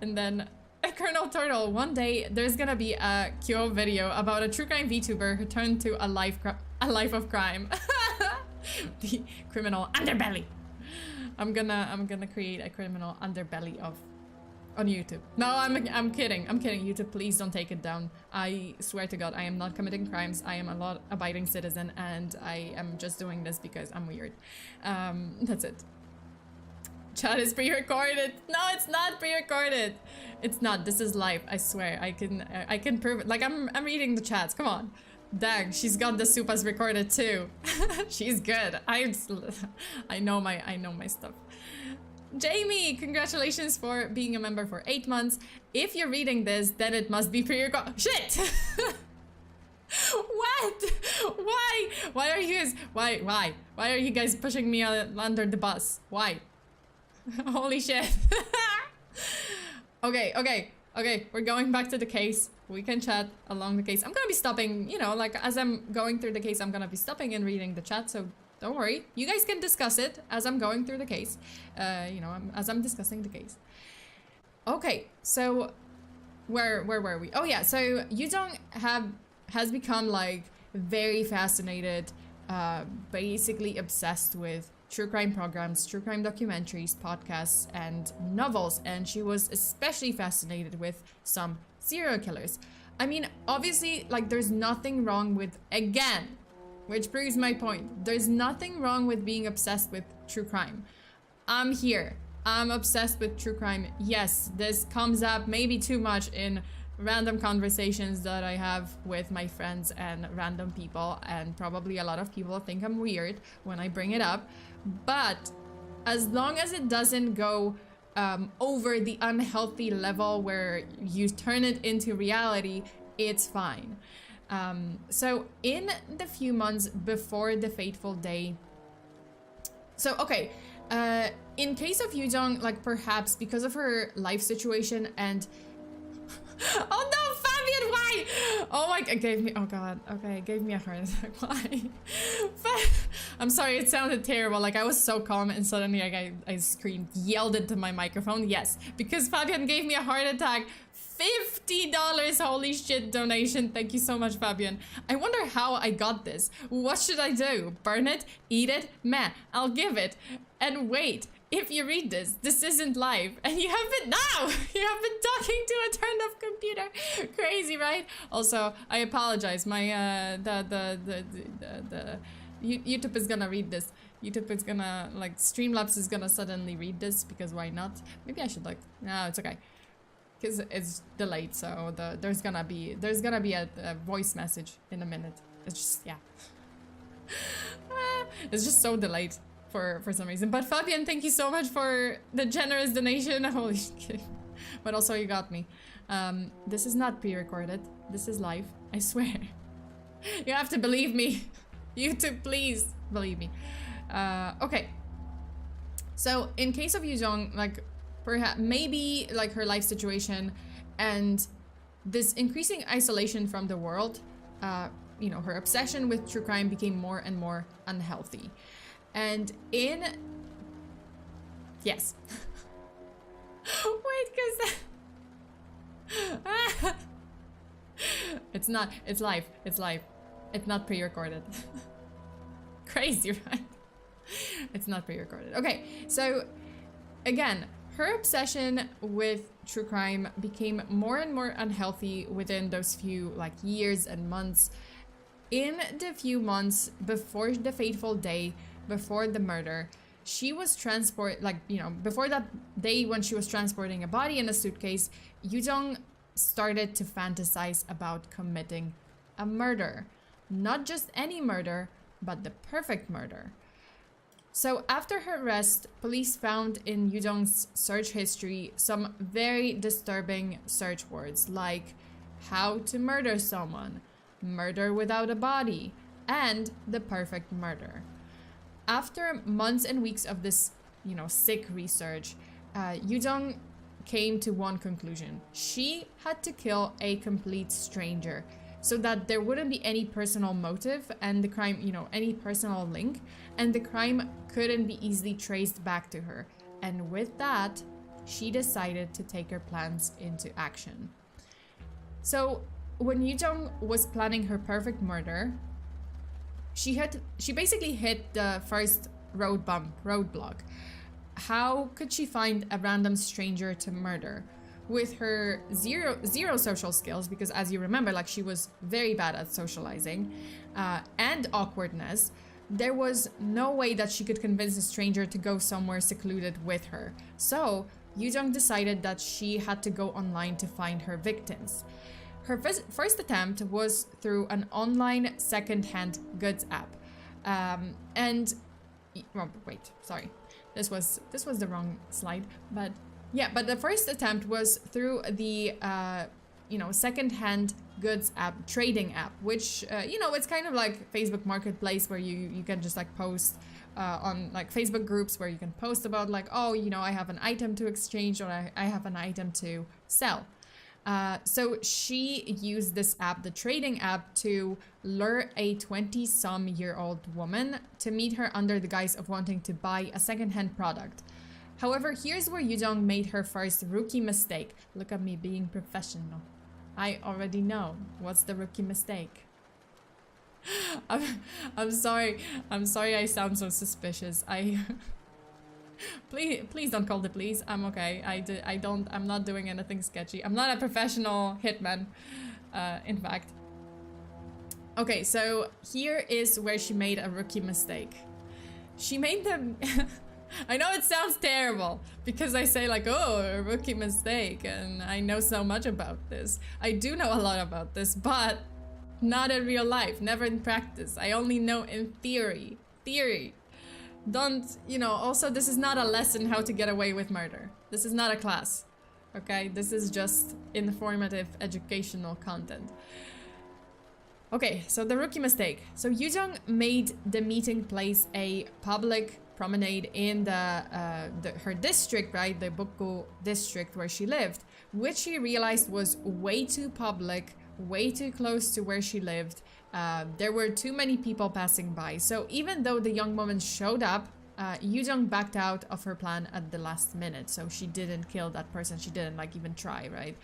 And then Colonel Turtle, one day there's gonna be a Kyo video about a true crime VTuber who turned to a life of crime. The criminal underbelly. I'm gonna create a criminal underbelly on YouTube. No, I'm kidding. YouTube, please don't take it down. I swear to God, I am not committing crimes. I am a law-abiding citizen, and I am just doing this because I'm weird. That's it. Chat is pre-recorded. No, it's not pre-recorded. It's not. This is live. I swear. I can prove it. Like I'm reading the chats. Come on. Dang, she's got the Supas recorded too. She's good. I know my stuff. Jamie, congratulations for being a member for 8 months. If you're reading this, then it must be pre-recorded. Shit! What? Why? Why are you guys? Why are you guys pushing me under the bus? Why? Holy shit. Okay. We're going back to the case. We can chat along the case. I'm gonna be stopping, you know, like as I'm going through the case, I'm gonna be stopping and reading the chat. So don't worry. You guys can discuss it as I'm going through the case. You know, as I'm discussing the case. Okay, so where were we? Oh yeah, so yoo-jung has become like very fascinated, basically obsessed with true crime programs, true crime documentaries, podcasts, and novels, and she was especially fascinated with some serial killers. I mean, obviously, like, there's nothing wrong with, again, which proves my point, there's nothing wrong with being obsessed with true crime. I'm here. I'm obsessed with true crime. Yes, this comes up maybe too much in random conversations that I have with my friends and random people, and probably a lot of people think I'm weird when I bring it up, but as long as it doesn't go over the unhealthy level where you turn it into reality, it's fine. So in the few months before the fateful day, so okay, in case of yoo-jung, like perhaps because of her life situation and oh no, Fabian, why? Oh my god, gave me, oh god, okay, gave me a heart attack, why? I'm sorry, it sounded terrible, like I was so calm and suddenly like, I screamed, yelled into my microphone. Yes, because Fabian gave me a heart attack. $50, holy shit, donation. Thank you so much, Fabian. I wonder how I got this. What should I do? Burn it? Eat it? Meh, I'll give it. And wait, if you read this, this isn't live, and you have been talking to a turned off computer. Crazy, right? Also, I apologize. My YouTube is gonna read this. YouTube is gonna, like, Streamlabs is gonna suddenly read this because why not? Maybe I should, like, no, it's okay. Because it's delayed, so there's gonna be a voice message in a minute. It's just, yeah. It's just so delayed for some reason. But Fabian, thank you so much for the generous donation. Holy shit. But also you got me. This is not pre-recorded. This is live. I swear. You have to believe me. YouTube, please believe me. Okay. So in case of yoo-jung, like, perhaps maybe like her life situation and this increasing isolation from the world, you know, her obsession with true crime became more and more unhealthy. And yes. Wait, because it's live. It's not pre-recorded. Crazy, right? It's not pre-recorded. Okay, so again, her obsession with true crime became more and more unhealthy within those few, like, years and months. In the few months before the fateful day, before the murder, she was before that day when she was transporting a body in a suitcase, yoo-jung started to fantasize about committing a murder. Not just any murder, but the perfect murder. So after her arrest, police found in yoo-jeong's search history some very disturbing search words like how to murder someone, murder without a body, and the perfect murder. After months and weeks of this, sick research, yoo-jeong came to one conclusion. She had to kill a complete stranger so that there wouldn't be any personal motive and the crime, any personal link, and the crime couldn't be easily traced back to her. And with that, she decided to take her plans into action. So when yoo-jeong was planning her perfect murder, she basically hit the first roadblock. How could she find a random stranger to murder? With her zero social skills, because as you remember, like, she was very bad at socializing, and awkwardness, there was no way that she could convince a stranger to go somewhere secluded with her. So yoo-jeong decided that she had to go online to find her victims. Her first attempt was through an online second-hand goods app. This was the wrong slide, but yeah, but the first attempt was through the second-hand goods app, trading app, which it's kind of like Facebook Marketplace, where you can just like post on like Facebook groups where you can post about like, oh, I have an item to exchange, or I have an item to sell. So she used this app, the trading app, to lure a 20-some-year-old woman to meet her under the guise of wanting to buy a second-hand product. However, here's where yoo-jeong made her first rookie mistake. Look at me being professional. I already know. What's the rookie mistake? I'm sorry. I'm sorry I sound so suspicious. Please don't call the police. I'm okay. I'm not doing anything sketchy. I'm not a professional hitman, in fact. Okay, so here is where she made a rookie mistake. She made them... I know it sounds terrible because I say like, oh, a rookie mistake, and I know so much about this. I do know a lot about this, but not in real life, never in practice. I only know in theory. Don't, also this is not a lesson how to get away with murder. This is not a class, okay? This is just informative, educational content. Okay, so the rookie mistake. So yoo-jeong made the meeting place a public promenade in her district, right? The Bukgu district where she lived, which she realized was way too public, way too close to where she lived. There were too many people passing by. So even though the young woman showed up, yoo-jeong backed out of her plan at the last minute. So she didn't kill that person. She didn't like even try, right?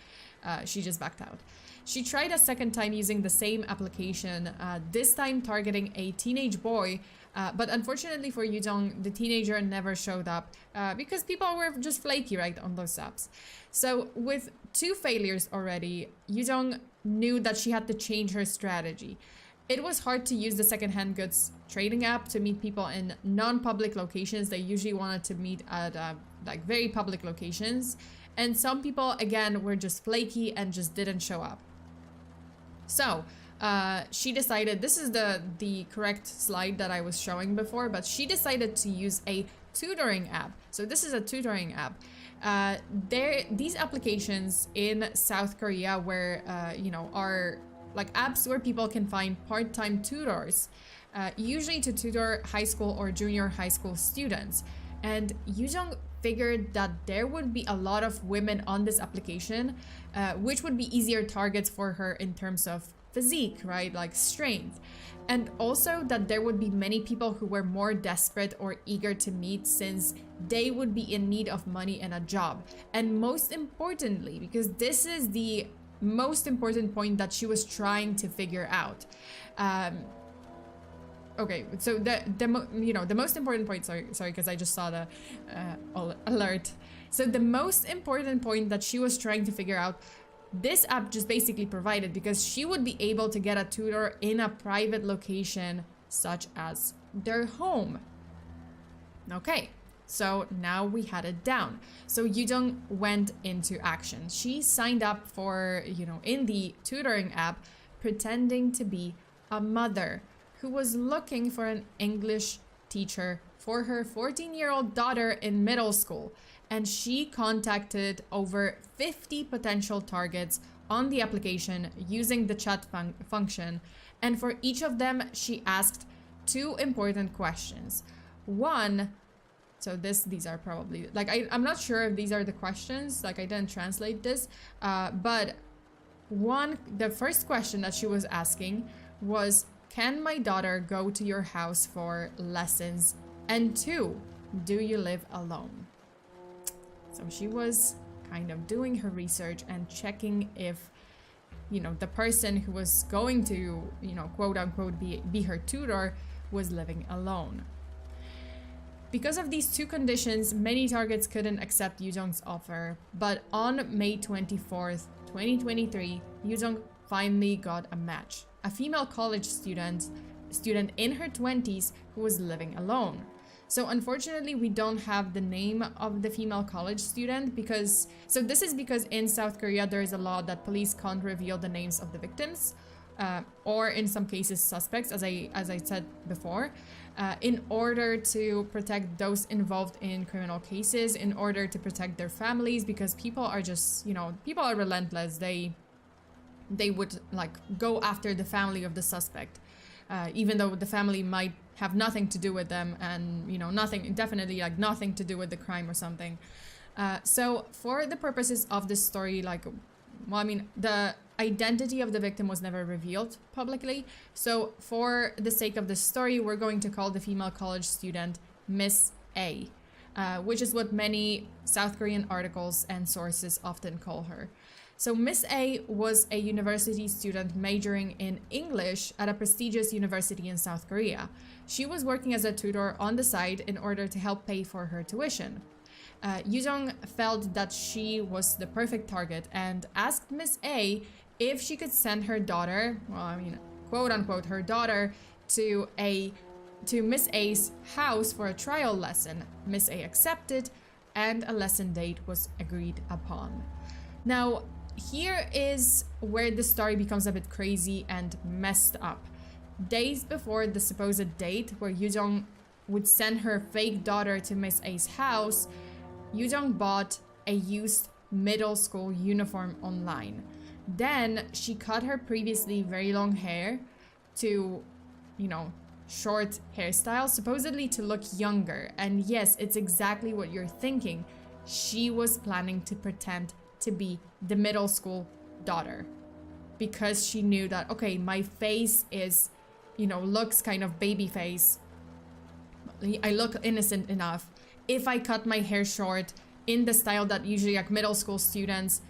She just backed out. She tried a second time using the same application, this time targeting a teenage boy. But unfortunately for yoo-jeong, the teenager never showed up because people were just flaky, right, on those apps. So with 2 failures already, yoo-jeong knew that she had to change her strategy. It was hard to use the second-hand goods trading app to meet people in non-public locations. They usually wanted to meet at like very public locations. And some people, again, were just flaky and just didn't show up. So she decided, this is the correct slide that I was showing before, but she decided to use a tutoring app. So this is a tutoring app. These applications in South Korea where, are like apps where people can find part-time tutors, usually to tutor high school or junior high school students. And yoo-jeong figured that there would be a lot of women on this application, which would be easier targets for her in terms of physique, right? Like strength. And also that there would be many people who were more desperate or eager to meet since they would be in need of money and a job. And most importantly, because this is the most important point that she was trying to figure out. Okay, so the most important point, sorry, because I just saw the alert. So the most important point that she was trying to figure out, this app just basically provided, because she would be able to get a tutor in a private location such as their home. Okay, So now we had it down. So yoo-jung went into action. She signed up for, in the tutoring app, pretending to be a mother who was looking for an English teacher for her 14-year-old daughter in middle school. And she contacted over 50 potential targets on the application using the chat function. And for each of them, she asked 2 important questions. One, so these are probably, like, I'm not sure if these are the questions, like I didn't translate this, but the first question that she was asking was, can my daughter go to your house for lessons? And 2, do you live alone? So she was kind of doing her research and checking if, the person who was going to, quote unquote, be her tutor was living alone. Because of these 2 conditions, many targets couldn't accept yoo-jung's offer, but on May 24th, 2023, yoo-jung finally got a match. A female college student in her 20s who was living alone. So unfortunately, we don't have the name of the female college student because in South Korea, there is a law that police can't reveal the names of the victims, or in some cases suspects, as I said before, in order to protect those involved in criminal cases, in order to protect their families, because people are just, people are relentless. They would like go after the family of the suspect, even though the family might have nothing to do with them and, definitely like nothing to do with the crime or something. So for the purposes of this story, the identity of the victim was never revealed publicly. So for the sake of this story, we're going to call the female college student Miss A, which is what many South Korean articles and sources often call her. So Miss A was a university student majoring in English at a prestigious university in South Korea. She was working as a tutor on the side in order to help pay for her tuition. Yoo-jung felt that she was the perfect target and asked Miss A if she could send her daughter, quote unquote, her daughter to Miss A's house for a trial lesson. Miss A accepted and a lesson date was agreed upon. Now, here is where the story becomes a bit crazy and messed up. Days before the supposed date where yoo-jung would send her fake daughter to Miss A's house, yoo-jung bought a used middle school uniform online. Then she cut her previously very long hair to, short hairstyle, supposedly to look younger. And yes, it's exactly what you're thinking. She was planning to pretend to be the middle school daughter because she knew that, okay, my face is, looks kind of baby face. I look innocent enough. If I cut my hair short in the style that usually like middle school students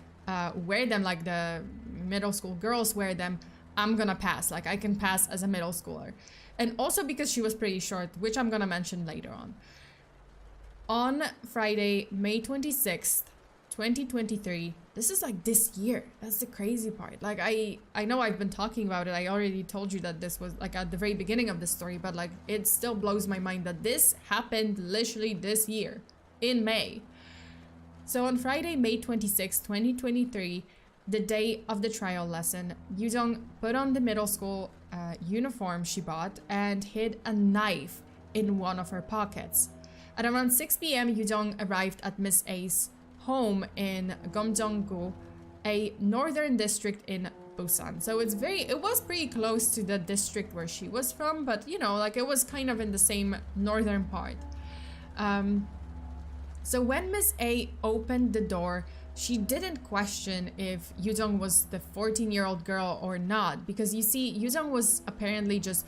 wear them, like the middle school girls wear them, I'm gonna pass. Like I can pass as a middle schooler. And also because she was pretty short, which I'm gonna mention later on. On Friday, May 26th, 2023, this is like this year. That's the crazy part. Like I know I've been talking about it. I already told you that this was like at the very beginning of the story, but like it still blows my mind that this happened literally this year in May. So on Friday, May 26, 2023, the day of the trial lesson, yoo-jung put on the middle school uniform she bought and hid a knife in one of her pockets. At around 6 p.m., yoo-jung arrived at Miss A's home in Gyeongju, a northern district in Busan. So it was pretty close to the district where she was from, but like it was kind of in the same northern part. So when Miss A opened the door, she didn't question if yoo-jung was the 14-year-old girl or not, because you see, yoo-jung was apparently just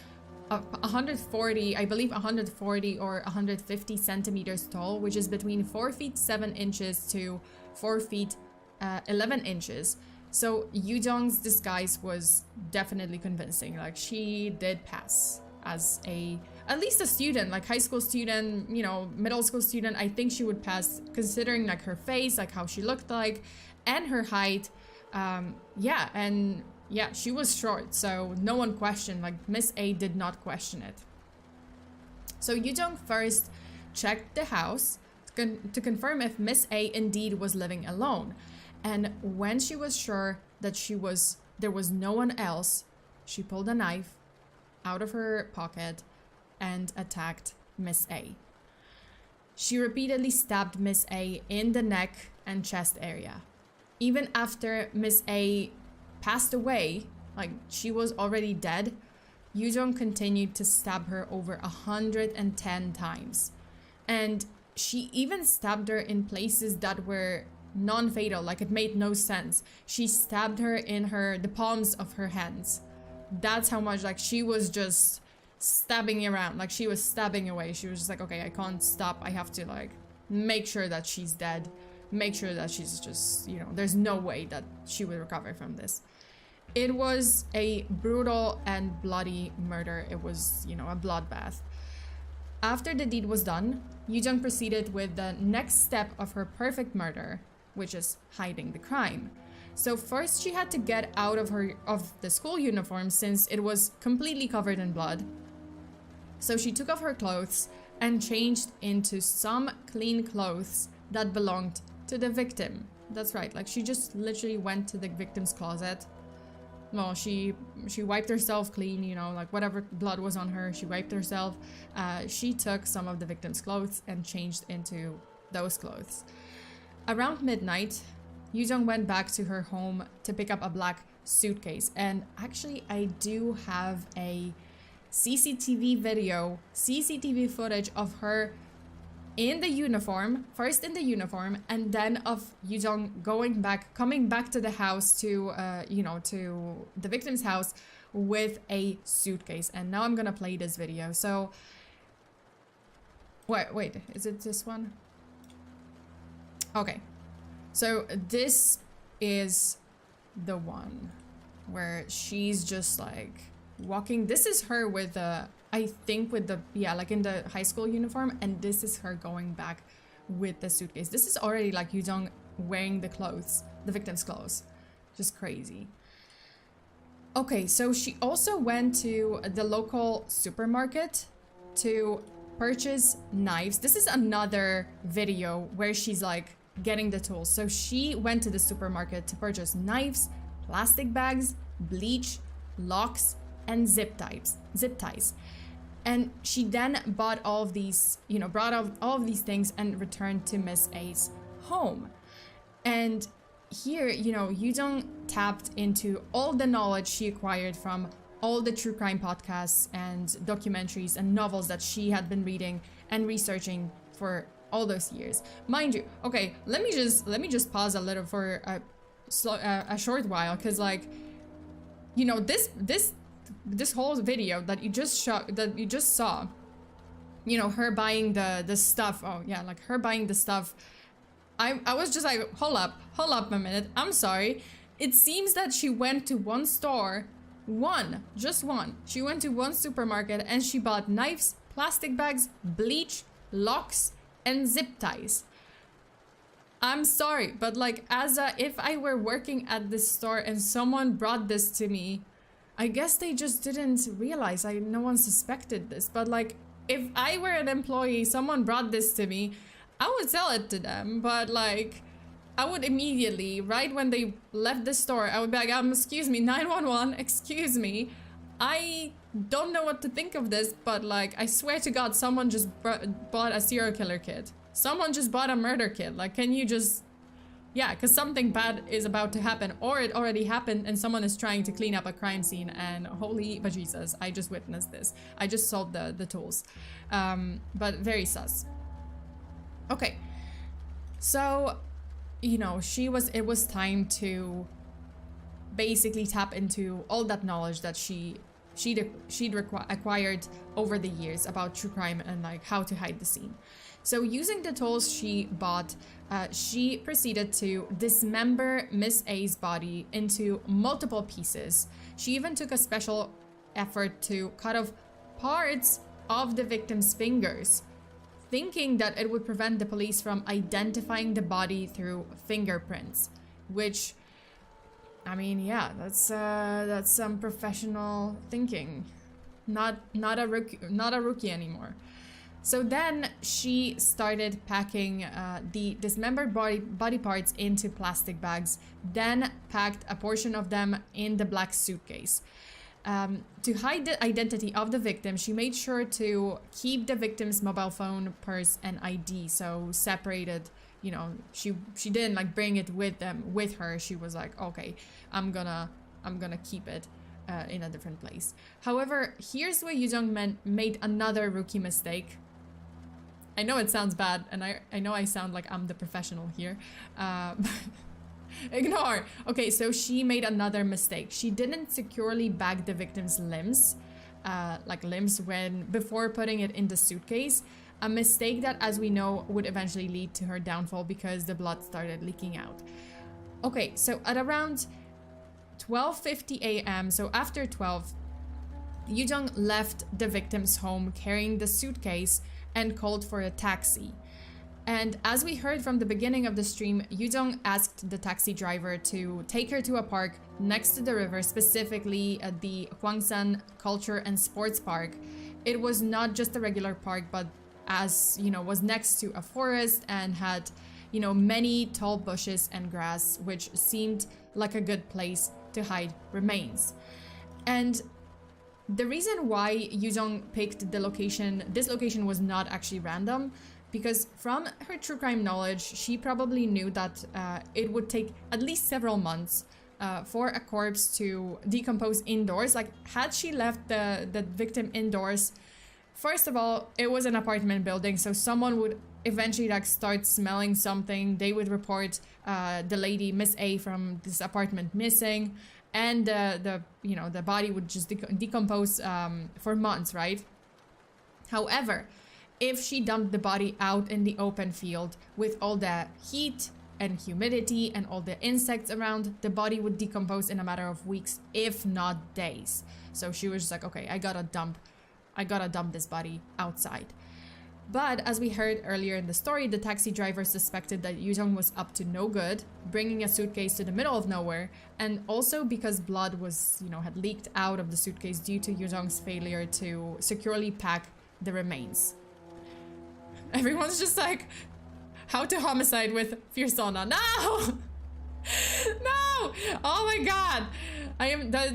140, I believe 140 or 150 centimeters tall, which is between 4 feet 7 inches to 4 feet 11 inches. So yoo-jung's disguise was definitely convincing. Like she did pass as at least a student, like high school student, middle school student. I think she would pass considering like her face, like how she looked like, and her height. Yeah, she was short, so no one questioned, like Miss A did not question it. So yoo-jung first checked the house, to confirm if Miss A indeed was living alone. And when she was sure that there was no one else, she pulled a knife out of her pocket and attacked Miss A. She repeatedly stabbed Miss A in the neck and chest area. Even after Miss A passed away, like she was already dead, Yoo-jung continued to stab her over 110 times. And she even stabbed her in places that were non-fatal, like it made no sense. She stabbed her in the palms of her hands. That's how much, like, she was just stabbing around, like she was stabbing away. She was just like, okay, I can't stop. I have to, like, make sure that she's dead. Make sure that she's just, you know, there's no way that she would recover from this. It was a brutal and bloody murder. It was, you know, a bloodbath. After the deed was done, Yoo-jung proceeded with the next step of her perfect murder, which is hiding the crime. So first she had to get out of the school uniform since it was completely covered in blood. So she took off her clothes and changed into some clean clothes that belonged to the victim. That's right, like she just literally went to the victim's closet. Well, she wiped herself clean, you know, like whatever blood was on her, she wiped herself. She took some of the victim's clothes and changed into those clothes. Around midnight, Yoo-jung went back to her home to pick up a black suitcase. And actually, I do have a CCTV footage of her in the uniform, first in the uniform, and then of Yoo-jung coming back to the house to, to the victim's house with a suitcase. And now I'm gonna play this video. So, wait, is it this one? Okay, so this is the one where she's just like walking. This is her with the, I think with the, yeah, like in the high school uniform, and this is her going back with the suitcase. This is already like Yoo-jung wearing the clothes, the victim's clothes. Just crazy. Okay, so she also went to the local supermarket to purchase knives. This is another video where she's like getting the tools. So she went to the supermarket to purchase knives, plastic bags, bleach, locks, and zip ties. And she then bought all of these, brought out all of these things and returned to Miss A's home. And here, Yoo-jung tapped into all the knowledge she acquired from all the true crime podcasts and documentaries and novels that she had been reading and researching for all those years. Mind you, okay, let me just pause a little for a short while, because like, this whole video that you just saw, her buying the stuff. Oh yeah, like her buying the stuff. I was just like, hold up a minute. I'm sorry. It seems that she went to one store, just one. She went to one supermarket and she bought knives, plastic bags, bleach, locks, and zip ties. I'm sorry, but like if I were working at this store and someone brought this to me, I guess they just didn't realize. No one suspected this. But like, if I were an employee, someone brought this to me, I would sell it to them. But like, I would immediately, right when they left the store, I would be like, excuse me, 911, excuse me. I don't know what to think of this, but like, I swear to God, someone just bought a serial killer kit. Someone just bought a murder kit. Like, can you just... Yeah, because something bad is about to happen, or it already happened and someone is trying to clean up a crime scene, and holy bejesus, I just witnessed this. I just sold the tools. But very sus. Okay. So, it was time to basically tap into all that knowledge that she'd acquired over the years about true crime and like how to hide the scene. So using the tools she bought, she proceeded to dismember Miss A's body into multiple pieces. She even took a special effort to cut off parts of the victim's fingers, thinking that it would prevent the police from identifying the body through fingerprints, which, I mean, yeah, that's some professional thinking. Not a rookie anymore. So then she started packing the dismembered body parts into plastic bags, then packed a portion of them in the black suitcase. To hide the identity of the victim, she made sure to keep the victim's mobile phone, purse, and ID, so separated. You know, she didn't like bring it with her. She was like, okay, I'm gonna keep it in a different place. However, here's where yoo-jeong made another rookie mistake. I know it sounds bad, and I know I sound like I'm the professional here. Ignore. Okay, so she made another mistake. She didn't securely bag the victim's limbs, before putting it in the suitcase. A mistake that, as we know, would eventually lead to her downfall because the blood started leaking out. Okay, so at around 12:50 a.m., so after 12, yoo-jeong left the victim's home carrying the suitcase and called for a taxi. And as we heard from the beginning of the stream, yoo-jeong asked the taxi driver to take her to a park next to the river, specifically at the Hwangsan Culture and Sports Park. It was not just a regular park, but as you know, was next to a forest and had, you know, many tall bushes and grass, which seemed like a good place to hide remains. And the reason why yoo-jeong picked this location was not actually random, because from her true crime knowledge, she probably knew that it would take at least several months for a corpse to decompose indoors. Like, had she left the victim indoors, first of all, it was an apartment building, so someone would eventually like start smelling something. They would report the lady, Miss A, from this apartment missing, and the body would just decompose for months, right? However, if she dumped the body out in the open field with all the heat and humidity and all the insects around, the body would decompose in a matter of weeks, if not days. So she was just like, okay, I gotta dump this body outside. But as we heard earlier in the story, the taxi driver suspected that yoo-jeong was up to no good, bringing a suitcase to the middle of nowhere, and also because blood was, had leaked out of the suitcase due to yoo-jeong's failure to securely pack the remains. Everyone's just like, how to homicide with FEARSONA. No! No! Oh my god!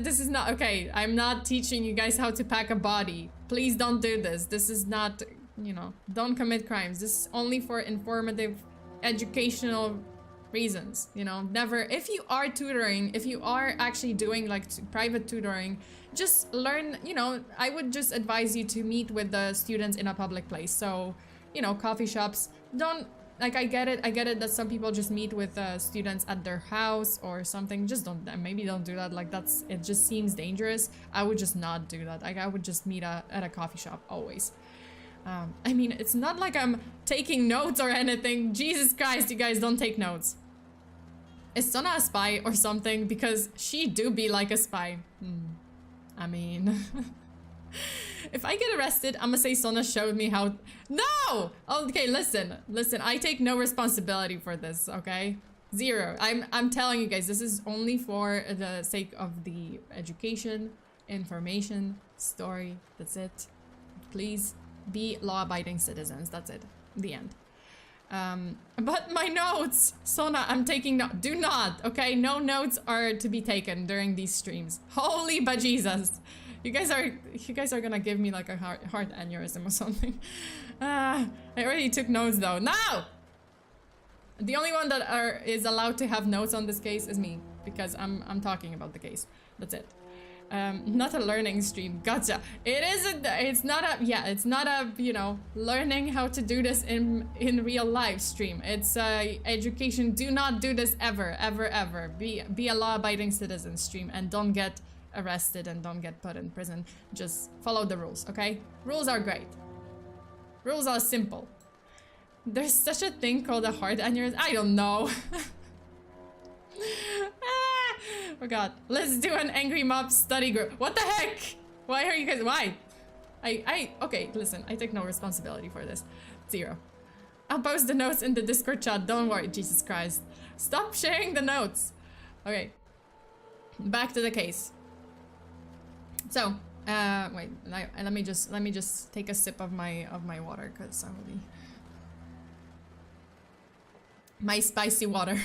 This is not, okay, I'm not teaching you guys how to pack a body. Please don't do this. This is not, don't commit crimes. This is only for informative, educational reasons, never. If you are tutoring, if you are actually doing like private tutoring, just learn, I would just advise you to meet with the students in a public place. So, coffee shops, don't, like, I get it that some people just meet with students at their house or something. Just maybe don't do that. Like, it just seems dangerous. I would just not do that. Like, I would just meet at a coffee shop always. I mean, it's not like I'm taking notes or anything. Jesus Christ, you guys don't take notes. Is Sona a spy or something? Because she do be like a spy. I mean... If I get arrested, I'm gonna say Sona showed me how... No! Okay, listen. I take no responsibility for this, okay? Zero. I'm telling you guys, this is only for the sake of the education, information, story. That's it. Please be law-abiding citizens. That's it. The end. But my notes! Sona, I'm taking no... Do not, okay? No notes are to be taken during these streams. Holy bejesus! You guys are gonna give me like a heart aneurysm or something. I already took notes though. No! The only one that is allowed to have notes on this case is me, because I'm talking about the case. That's it. Not a learning stream. Gotcha. It's not a learning how to do this in real life stream. It's education. Do not do this ever. Be a law-abiding citizen stream, and don't get arrested and don't get put in prison. Just follow the rules, okay? Rules are great. Rules are simple. There's such a thing called a heart aneurysm. I don't know. Oh god. Let's do an angry mob study group. What the heck? Why are you guys... Why? Okay, listen. I take no responsibility for this. Zero. I'll post the notes in the Discord chat. Don't worry. Jesus Christ. Stop sharing the notes. Okay. Back to the case. So, Wait, let me just take a sip of my water, because I'm really... My spicy water.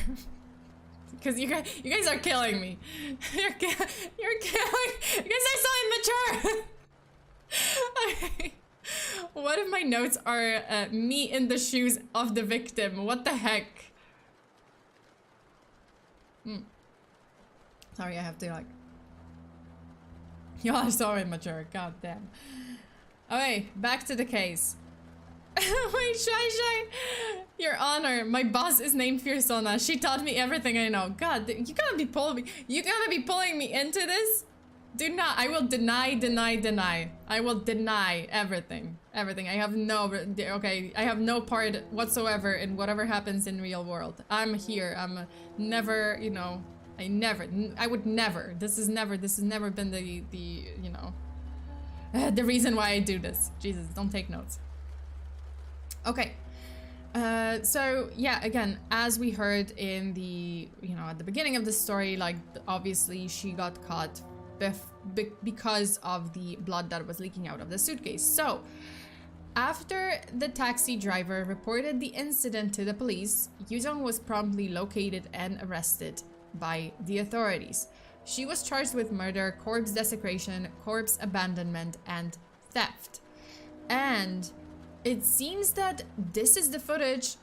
Because you guys are killing me. You're killing... You guys are so immature! Okay. What if my notes are me in the shoes of the victim? What the heck? Sorry, I have to like... You are so immature, god damn. Okay, back to the case. Wait, Shy. Your Honor, my boss is named FEARSONA. She taught me everything I know. God, you gotta be pulling me into this? Do not. I will deny. I will deny everything. I have no... Okay, I have no part whatsoever in whatever happens in real world. I'm here. I'm never, you know... I would never. This has never been the you know... the reason why I do this. Jesus, don't take notes. Okay. So, yeah, again, as we heard in the... You know, at the beginning of the story, like, obviously she got caught... because of the blood that was leaking out of the suitcase. So, after the taxi driver reported the incident to the police, yoo-jung was promptly located and arrested by the authorities. She was charged with murder, corpse desecration, corpse abandonment, and theft. And it seems that this is the footage.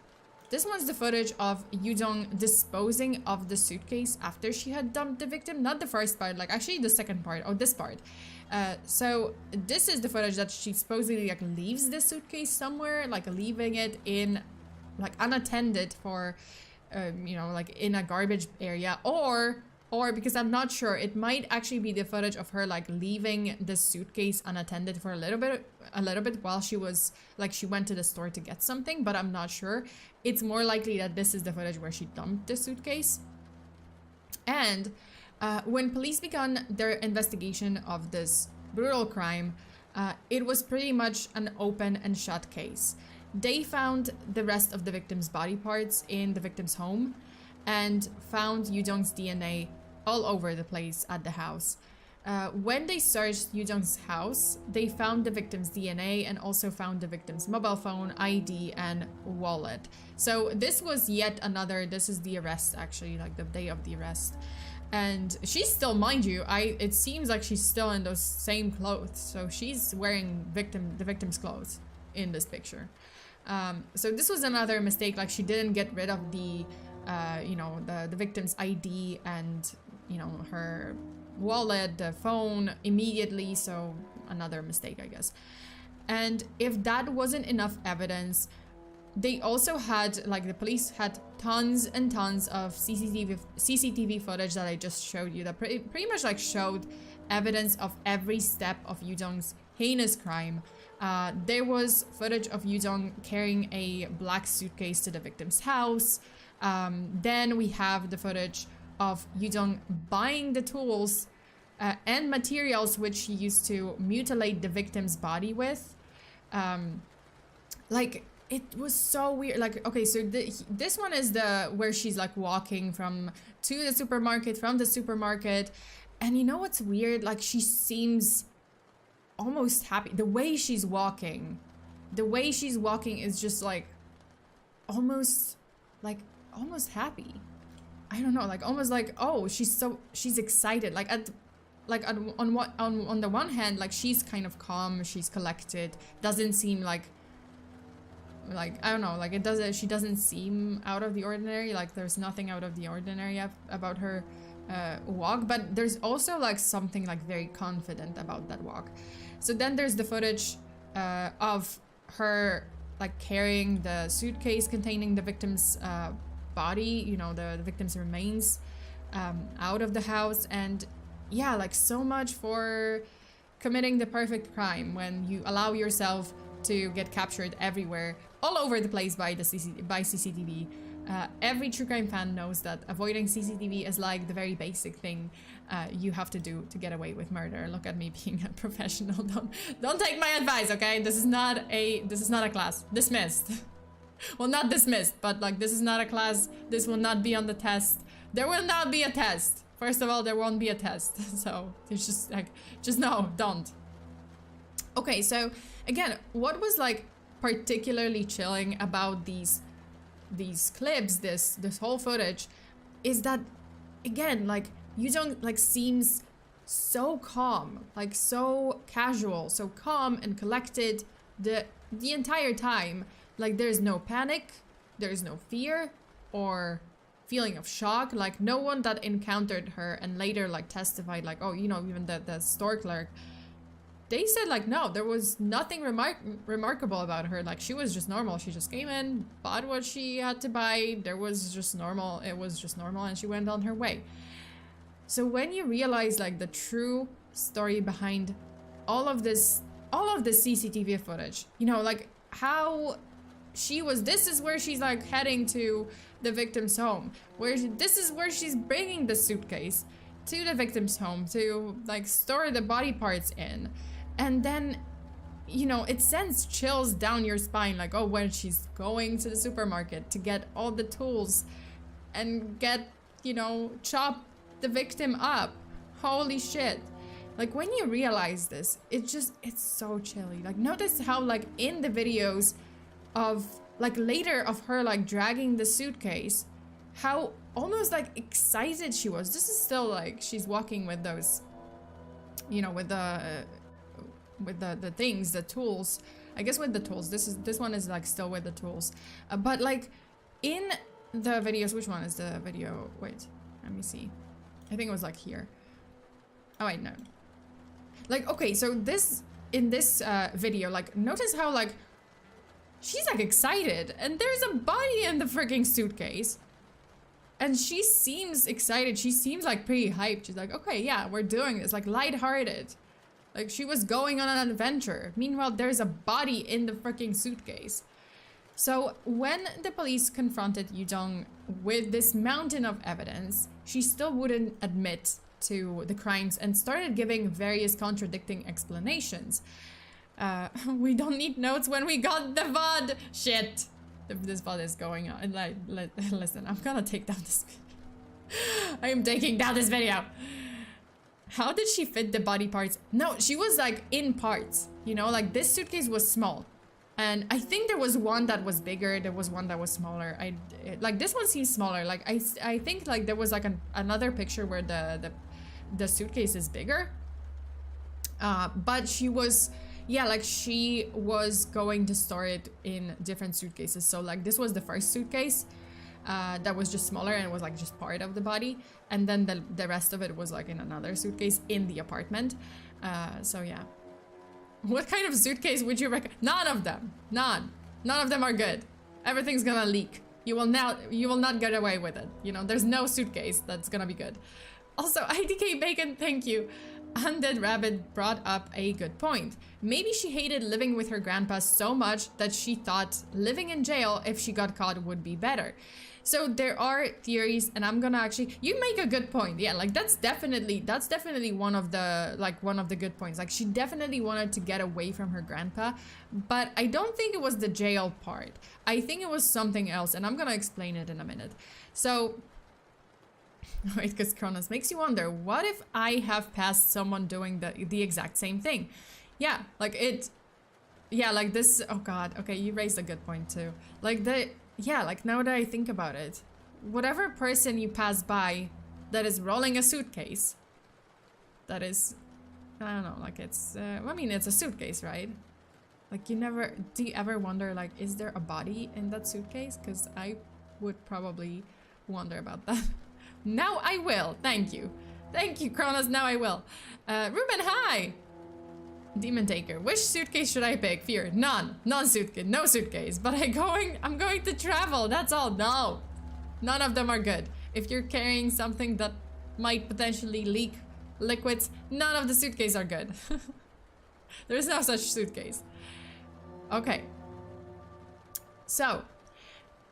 This one's the footage of yoo-jung disposing of the suitcase after she had dumped the victim. Not the first part, like actually the second part, or this part. So this is the footage that she supposedly like leaves the suitcase somewhere, like leaving it in like unattended for, you know, like in a garbage area, or because I'm not sure, it might actually be the footage of her like leaving the suitcase unattended for a little bit while she was like, she went to the store to get something, but I'm not sure. It's more likely that this is the footage where she dumped the suitcase. And when police began their investigation of this brutal crime, it was pretty much an open and shut case. They found the rest of the victim's body parts in the victim's home and found yoo-jung's DNA all over the place at the house. When they searched yoo-jung's house, they found the victim's DNA and also found the victim's mobile phone, ID, and wallet. So this was yet another, this is the arrest actually, like the day of the arrest. And she's still, mind you, it seems like she's still in those same clothes. So she's wearing the victim's clothes in this picture. So this was another mistake, like she didn't get rid of the, you know, the victim's ID and, you know, her wallet, the phone immediately, so another mistake, I guess. And if that wasn't enough evidence, they also had, like the police had tons and tons of CCTV footage that I just showed you that pretty much like showed evidence of every step of yoo-jung's heinous crime. There was footage of yoo-jung carrying a black suitcase to the victim's house. Then we have the footage of yoo-jung buying the tools and materials which she used to mutilate the victim's body with. Like, it was so weird. Like, okay, so this one is where she's like walking from the supermarket, and you know what's weird? Like, she seems almost happy. The way she's walking is just like almost happy. I don't know, like almost like, oh, she's excited. Like on the one hand, like she's kind of calm, she's collected, doesn't seem like I don't know, like she doesn't seem out of the ordinary. Like there's nothing out of the ordinary about her walk, but there's also like something like very confident about that walk. So then there's the footage of her like carrying the suitcase containing the victim's body, you know, the victim's remains out of the house. And yeah, like so much for committing the perfect crime when you allow yourself to get captured everywhere, all over the place by CCTV. Every true crime fan knows that avoiding CCTV is like the very basic thing you have to do to get away with murder. Look at me being a professional. Don't take my advice, okay? This is not a class. Dismissed. Well, not dismissed, but like this is not a class. This will not be on the test. There will not be a test. First of all, there won't be a test. So it's just like, just no, don't. Okay, so again, what was like particularly chilling about these clips, this whole footage, is that again, like yoo-jung like seems so calm, like so casual, so calm and collected the entire time. Like there's no panic, there's no fear or feeling of shock. Like no one that encountered her and later like testified, like, oh, you know, even the store clerk, they said like, no, there was nothing remarkable about her. Like she was just normal. She just came in, bought what she had to buy. There was just normal. It was just normal, and she went on her way. So when you realize like the true story behind all of this CCTV footage, you know, like how she was, this is where she's like heading to the victim's home, this is where she's bringing the suitcase to the victim's home to like store the body parts in. And then, you know, it sends chills down your spine, like, oh, when she's going to the supermarket to get all the tools and get, you know, chop the victim up. Holy shit. Like when you realize this, it's so chilly. Like notice how like in the videos of like later of her like dragging the suitcase, how almost like excited she was. This is still like she's walking with those, you know, with the things, the tools. I guess with the tools. This one is like still with the tools. But like in the videos, which one is the video? Wait, let me see. I think it was like here. Oh wait, no. Like, okay, so in this video, like notice how like she's like excited and there's a body in the freaking suitcase. And she seems excited. She seems like pretty hyped. She's like, okay, yeah, we're doing this, like lighthearted. Like she was going on an adventure. Meanwhile, there's a body in the freaking suitcase. So when the police confronted yoo-jung with this mountain of evidence, she still wouldn't admit to the crimes and started giving various contradicting explanations. We don't need notes when we got the VOD. Shit. This VOD is going on. Listen, I'm gonna take down this video. I am taking down this video. How did she fit the body parts? No, she was like in parts, you know, like this suitcase was small. And I think there was one that was bigger. There was one that was smaller. Like this one seems smaller. Like I think like there was like another picture where the suitcase is bigger. But she was, yeah, like she was going to store it in different suitcases. So like this was the first suitcase that was just smaller and it was like just part of the body. And then the rest of it was like in another suitcase in the apartment. So yeah. What kind of suitcase would you recommend? None of them. None of them are good. Everything's gonna leak. You will not get away with it. You know, there's no suitcase that's gonna be good. Also, IDK Bacon, thank you. Undead Rabbit brought up a good point. Maybe she hated living with her grandpa so much that she thought living in jail if she got caught would be better. So there are theories, and I'm gonna actually, you make a good point. Yeah, like that's definitely one of the good points. Like she definitely wanted to get away from her grandpa, but I don't think it was the jail part. I think it was something else, and I'm gonna explain it in a minute. So wait, because Kronos makes you wonder, what if I have passed someone doing the exact same thing? Yeah, like it, yeah, like this, oh god, okay, you raised a good point too. Like yeah, like now that I think about it, whatever person you pass by that is rolling a suitcase, that is, I don't know, like it's, I mean, it's a suitcase, right? Like do you ever wonder, like, is there a body in that suitcase? Because I would probably wonder about that. Now I will. Thank you. Thank you, Kronos. Now I will. Ruben, hi! Demon Taker. Which suitcase should I pick? Fear. None. Non-suitcase. No suitcase. But I'm going to travel. That's all. No. None of them are good. If you're carrying something that might potentially leak liquids, none of the suitcases are good. There's no such suitcase. Okay. So,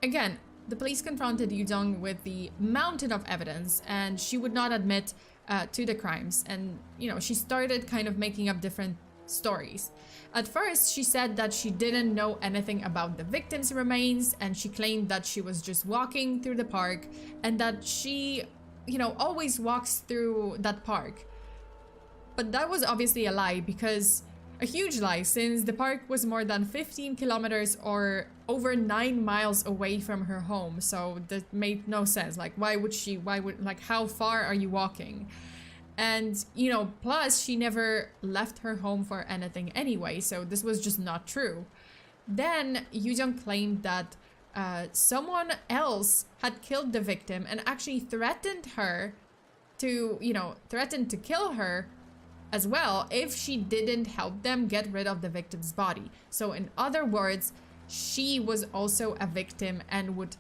again, the police confronted yoo-jung with the mountain of evidence, and she would not admit to the crimes. And, you know, she started kind of making up different stories. At first, she said that she didn't know anything about the victim's remains, and she claimed that she was just walking through the park and that she, you know, always walks through that park. But that was obviously a lie, because A huge lie, since the park was more than 15 kilometers or over 9 miles away from her home. So that made no sense. Like, like, how far are you walking? And, you know, plus she never left her home for anything anyway. So this was just not true. Then yoo-jung claimed that someone else had killed the victim and actually threatened her to, you know, threatened to kill her as well if she didn't help them get rid of the victim's body. So in other words, she was also a victim and would,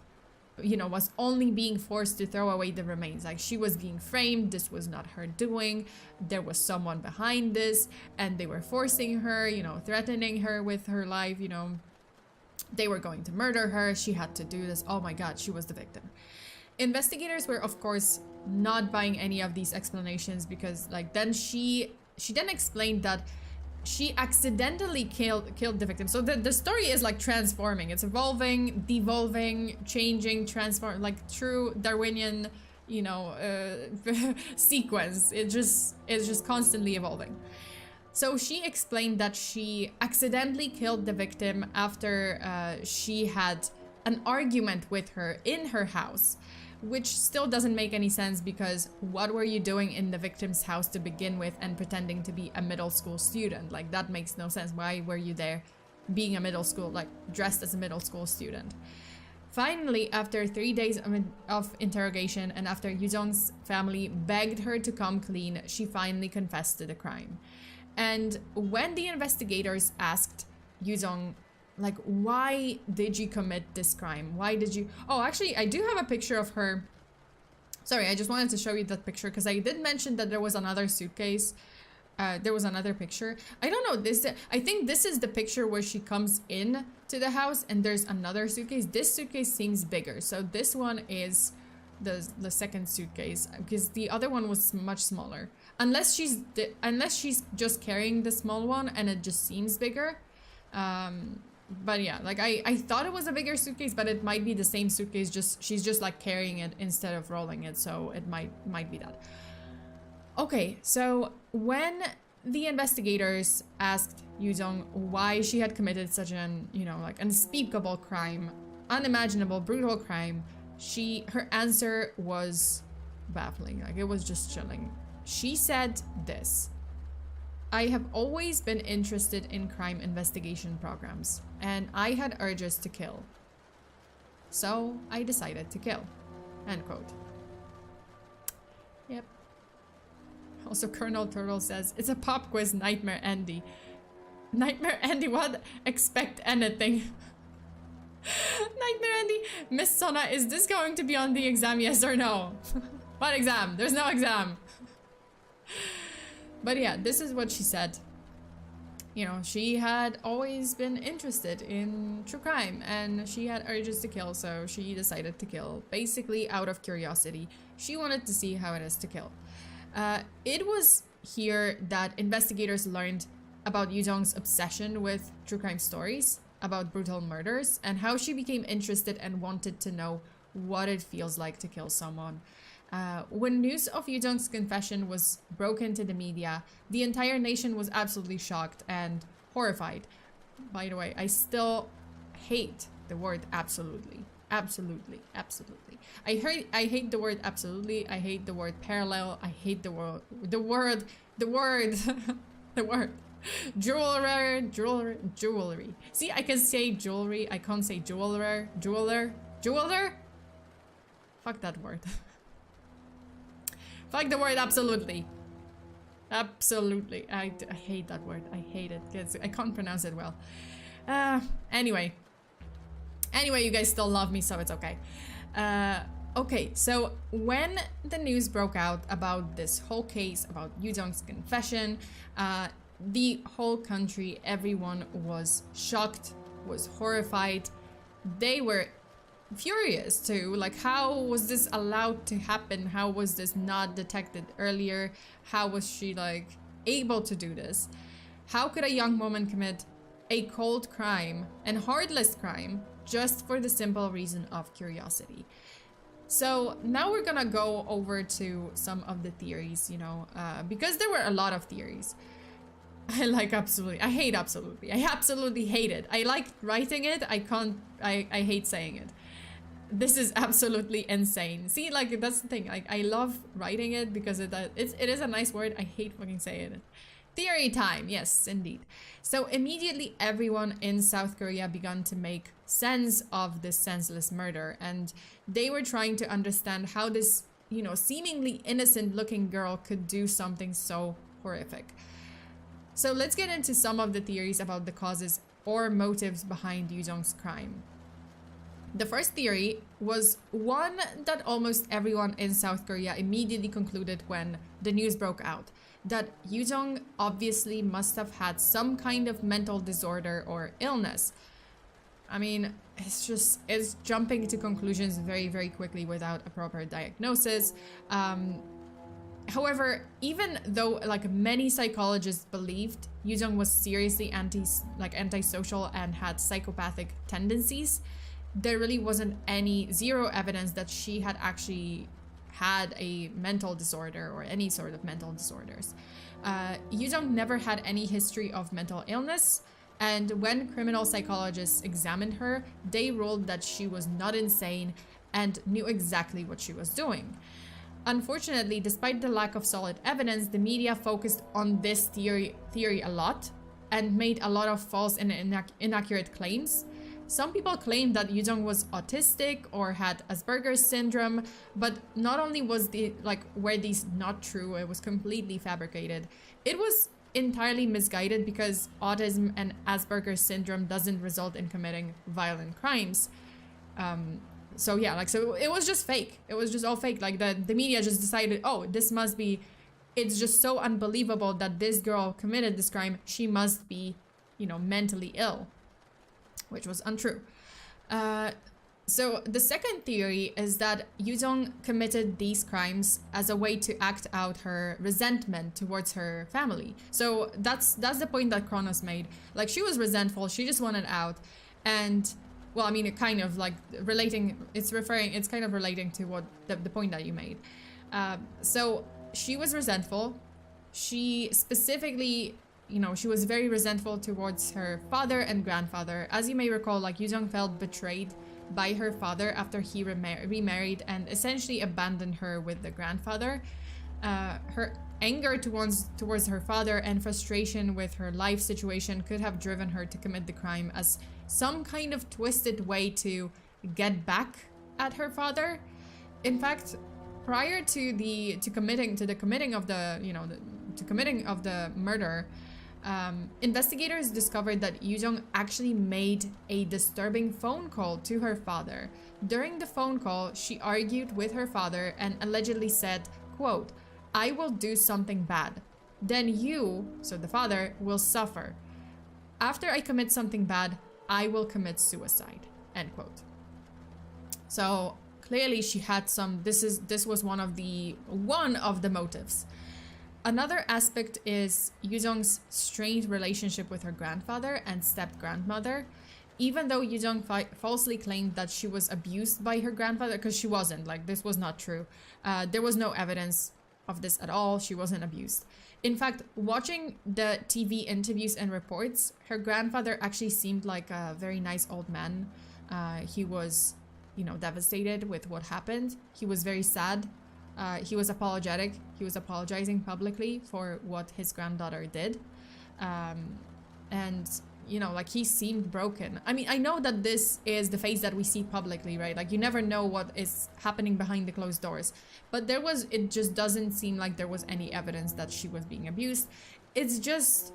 you know, was only being forced to throw away the remains. Like, she was being framed, this was not her doing, there was someone behind this, and they were forcing her, you know, threatening her with her life, you know, they were going to murder her, she had to do this. Oh my god, she was the victim. Investigators were, of course, not buying any of these explanations, because, like, then she then explained that she accidentally killed the victim. So the story is like transforming. It's evolving, devolving, changing, transform, like true Darwinian, you know, sequence. It's just constantly evolving. So she explained that she accidentally killed the victim after she had an argument with her in her house, which still doesn't make any sense, because what were you doing in the victim's house to begin with and pretending to be a middle school student? Like, that makes no sense. Why were you there being a middle school, like dressed as a middle school student? Finally, after 3 days of interrogation and after yoo-jung's family begged her to come clean, she finally confessed to the crime. And when the investigators asked yoo-jung, like, why did you commit this crime? Why did you... Oh, actually, I do have a picture of her. Sorry, I just wanted to show you that picture, because I did mention that there was another suitcase. There was another picture. I don't know, I think this is the picture where she comes in to the house and there's another suitcase. This suitcase seems bigger. So this one is the second suitcase, because the other one was much smaller. Unless she's just carrying the small one and it just seems bigger. But yeah, like I thought it was a bigger suitcase, but it might be the same suitcase, just she's just like carrying it instead of rolling it, so it might be that. Okay, so when the investigators asked yoo-jung why she had committed such an, you know, like unspeakable crime, unimaginable, brutal crime, her answer was baffling. Like, it was just chilling. She said this: I have always been interested in crime investigation programs, and I had urges to kill. So I decided to kill. End quote. Yep. Also, Colonel Turtle says, it's a pop quiz, Nightmare Andy. Nightmare Andy, what? Expect anything. Nightmare Andy, Miss Sona, is this going to be on the exam, yes or no? What exam? There's no exam. But yeah, this is what she said. You know, she had always been interested in true crime and she had urges to kill, so she decided to kill. Basically, out of curiosity. She wanted to see how it is to kill. It was here that investigators learned about yoo-jung's obsession with true crime stories, about brutal murders, and how she became interested and wanted to know what it feels like to kill someone. When news of yoo-jung's confession was broken to the media, the entire nation was absolutely shocked and horrified. By the way, I still hate the word absolutely. Absolutely, absolutely. I hate the word absolutely. I hate the word parallel. I hate the word jewelry. See, I can say jewelry. I can't say jeweler. Fuck that word. Fuck the word absolutely. Absolutely. I hate that word. I hate it because I can't pronounce it well. Anyway, you guys still love me, so it's okay. Okay, so when the news broke out about this whole case, about yoo-jung's confession, the whole country, everyone was shocked, was horrified. They were furious too. Like, how was this allowed to happen? How was this not detected earlier? How was she, like, able to do this? How could a young woman commit a cold crime and heartless crime just for the simple reason of curiosity? So now we're gonna go over to some of the theories, you know, because there were a lot of theories. I like absolutely. I hate absolutely. I absolutely hate it. I like writing it. I can't. I hate saying it. This is absolutely insane. See, like, that's the thing. Like, I love writing it because it is a nice word. I hate fucking saying it. Theory time. Yes, indeed. So immediately everyone in South Korea began to make sense of this senseless murder, and they were trying to understand how this, you know, seemingly innocent looking girl could do something so horrific. So let's get into some of the theories about the causes or motives behind Yoo-jung's crime. The first theory was one that almost everyone in South Korea immediately concluded when the news broke out, that Yoo-jung obviously must have had some kind of mental disorder or illness. I mean, it's jumping to conclusions very, very quickly without a proper diagnosis. However, even though like many psychologists believed Yoo-jung was seriously antisocial and had psychopathic tendencies, there really wasn't zero evidence that she had actually had a mental disorder or any sort of mental disorders. Yoo-jung never had any history of mental illness, and when criminal psychologists examined her, they ruled that she was not insane and knew exactly what she was doing. Unfortunately, despite the lack of solid evidence, the media focused on this theory a lot and made a lot of false and inaccurate claims. Some people claimed that Yoo-jung was autistic or had Asperger's syndrome, but not only were these not true, it was completely fabricated. It was entirely misguided because autism and Asperger's syndrome doesn't result in committing violent crimes. So yeah, so it was just fake. It was just all fake. Like the media just decided, oh, it's just so unbelievable that this girl committed this crime. She must be, you know, mentally ill, which was untrue. So the second theory is that Yoo-jung committed these crimes as a way to act out her resentment towards her family. So that's the point that Kronos made. Like, she was resentful, she just wanted out, and well, I mean, it kind of like it's kind of relating to what the point that you made. So she was resentful. She specifically, you know, she was very resentful towards her father and grandfather. As you may recall, like, Yoo-jung felt betrayed by her father after he remarried and essentially abandoned her with the grandfather. Her anger towards her father and frustration with her life situation could have driven her to commit the crime as some kind of twisted way to get back at her father. In fact, prior to the committing of the murder, investigators discovered that Yoo-jung actually made a disturbing phone call to her father. During the phone call, she argued with her father and allegedly said, quote, "I will do something bad. Then you," so the father, "will suffer. After I commit something bad, I will commit suicide," end quote. So clearly she had this was one of the motives. Another aspect is Yoo-jung's strained relationship with her grandfather and step-grandmother. Even though Yoo-jung falsely claimed that she was abused by her grandfather, because she wasn't, like, this was not true. There was no evidence of this at all. She wasn't abused. In fact, watching the TV interviews and reports, her grandfather actually seemed like a very nice old man. He was, you know, devastated with what happened. He was very sad. He was apologetic. He was apologizing publicly for what his granddaughter did. And, you know, like, he seemed broken. I mean, I know that this is the face that we see publicly, right? Like, you never know what is happening behind the closed doors. But it just doesn't seem like there was any evidence that she was being abused. It's just,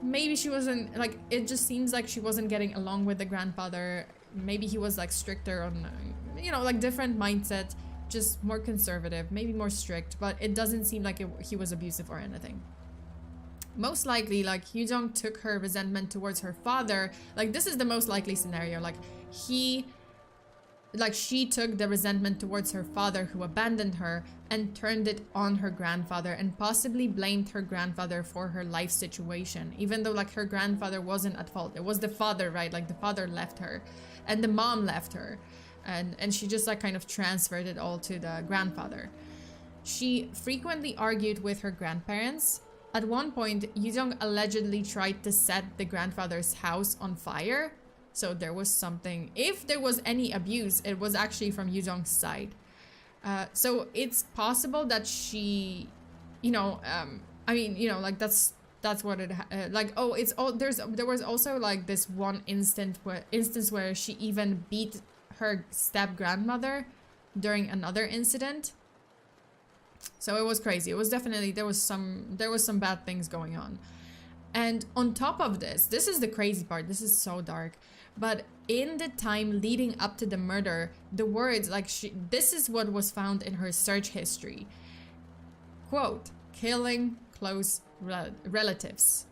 maybe she wasn't, like, it just seems like she wasn't getting along with the grandfather. Maybe he was, like, stricter on, you know, like, different mindset. Just more conservative, maybe more strict, but it doesn't seem like he was abusive or anything. Most likely, like, Yoo-jung took her resentment towards her father. Like, this is the most likely scenario. Like, she took the resentment towards her father who abandoned her and turned it on her grandfather and possibly blamed her grandfather for her life situation, even though, like, her grandfather wasn't at fault. It was the father, right? Like, the father left her and the mom left her. And she just, like, kind of transferred it all to the grandfather. She frequently argued with her grandparents, At one point, Yoo-jung allegedly tried to set the grandfather's house on fire. So there was something, if there was any abuse, it was actually from Yoo-jung's side. So it's possible that she, you know, I mean, you know, like that's what it, like, oh, it's all, there was also like this one instance where she even beat her step grandmother during another incident. So it was crazy. It was definitely, there was some bad things going on. And on top of this is the crazy part. This is so dark. But in the time leading up to the murder, the words, like, this is what was found in her search history. Quote, killing close relatives.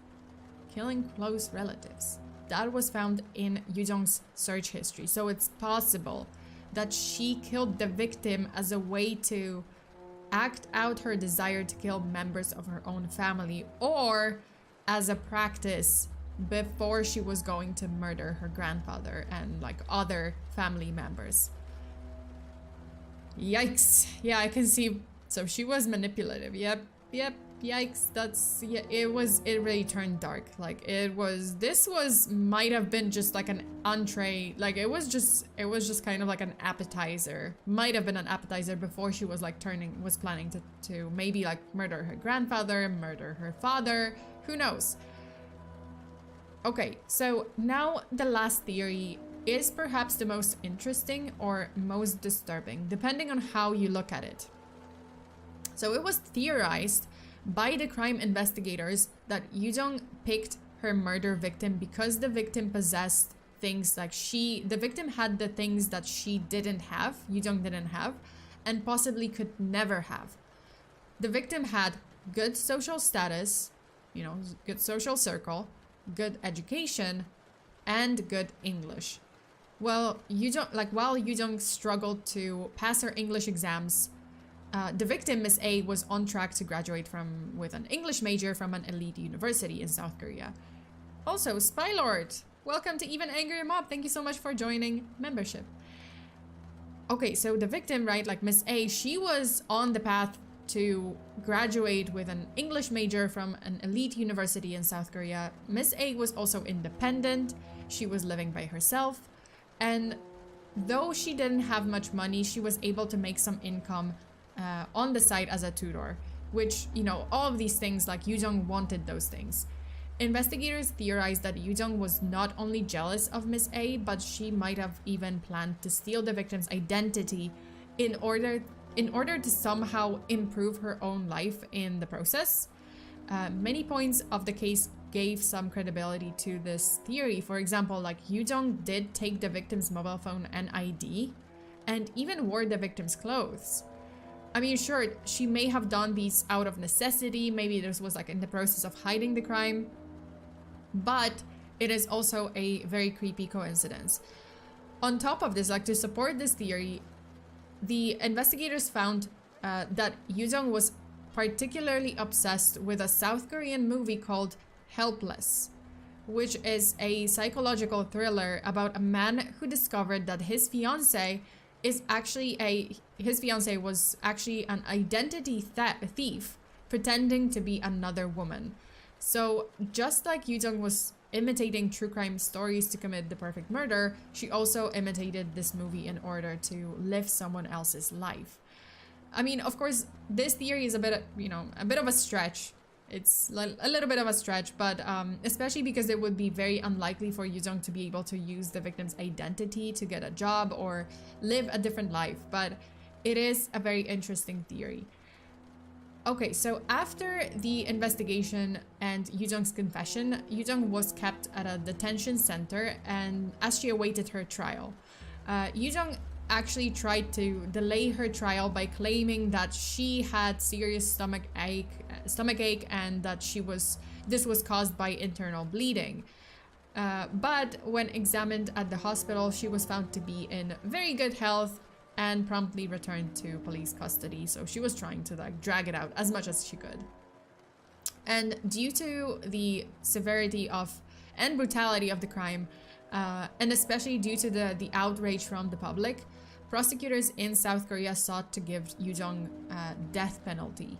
Killing close relatives. That was found in Yoo-jung's search history. So it's possible that she killed the victim as a way to act out her desire to kill members of her own family, or as a practice before she was going to murder her grandfather and like other family members. Yikes. Yeah, I can see. So she was manipulative. Yep. Yikes. That's, yeah, it really turned dark. Like this might have been just like an entree. Like it was just kind of like an appetizer. Might have been an appetizer before she was like planning to maybe like murder her grandfather, murder her father, who knows. Okay, so now the last theory is perhaps the most interesting or most disturbing, depending on how you look at it. So it was theorized by the crime investigators that Yoo-jung picked her murder victim because the victim possessed things like the victim had the things that she didn't have, Yoo-jung didn't have, and possibly could never have. The victim had good social status, you know, good social circle, good education, and good English. Well, while Yoo-jung struggled to pass her English exams, the victim, Miss A, was on track to graduate with an English major from an elite university in South Korea. Also, Spylord, welcome to Even Angrier Mob. Thank you so much for joining membership. Okay, so the victim, right, like Miss A, she was on the path to graduate with an English major from an elite university in South Korea. Miss A was also independent. She was living by herself. And though she didn't have much money, she was able to make some income on the side as a tutor, which, you know, all of these things, like Yoo-jung wanted those things. Investigators theorized that Yoo-jung was not only jealous of Miss A, but she might have even planned to steal the victim's identity in order to somehow improve her own life in the process. Many points of the case gave some credibility to this theory. For example, like Yoo-jung did take the victim's mobile phone and ID, and even wore the victim's clothes. I mean, sure, she may have done these out of necessity. Maybe this was like in the process of hiding the crime. But it is also a very creepy coincidence. On top of this, like to support this theory, the investigators found that Yoo-jung was particularly obsessed with a South Korean movie called Helpless, which is a psychological thriller about a man who discovered that his fiancée was actually an identity thief pretending to be another woman. So just like Yoo-jung was imitating true crime stories to commit the perfect murder, she also imitated this movie in order to live someone else's life. I mean, of course, this theory is a bit of a stretch. It's a little bit of a stretch, but especially because it would be very unlikely for Yoo-jung to be able to use the victim's identity to get a job or live a different life. But it is a very interesting theory. Okay, so after the investigation and Yoo-jung's confession, Yoo-jung was kept at a detention center and as she awaited her trial. Yoo-jung actually tried to delay her trial by claiming that she had serious stomach ache and that this was caused by internal bleeding. But when examined at the hospital, she was found to be in very good health and promptly returned to police custody. So she was trying to like drag it out as much as she could. And due to the severity and brutality of the crime, and especially due to the outrage from the public, prosecutors in South Korea sought to give Yoo-jung death penalty.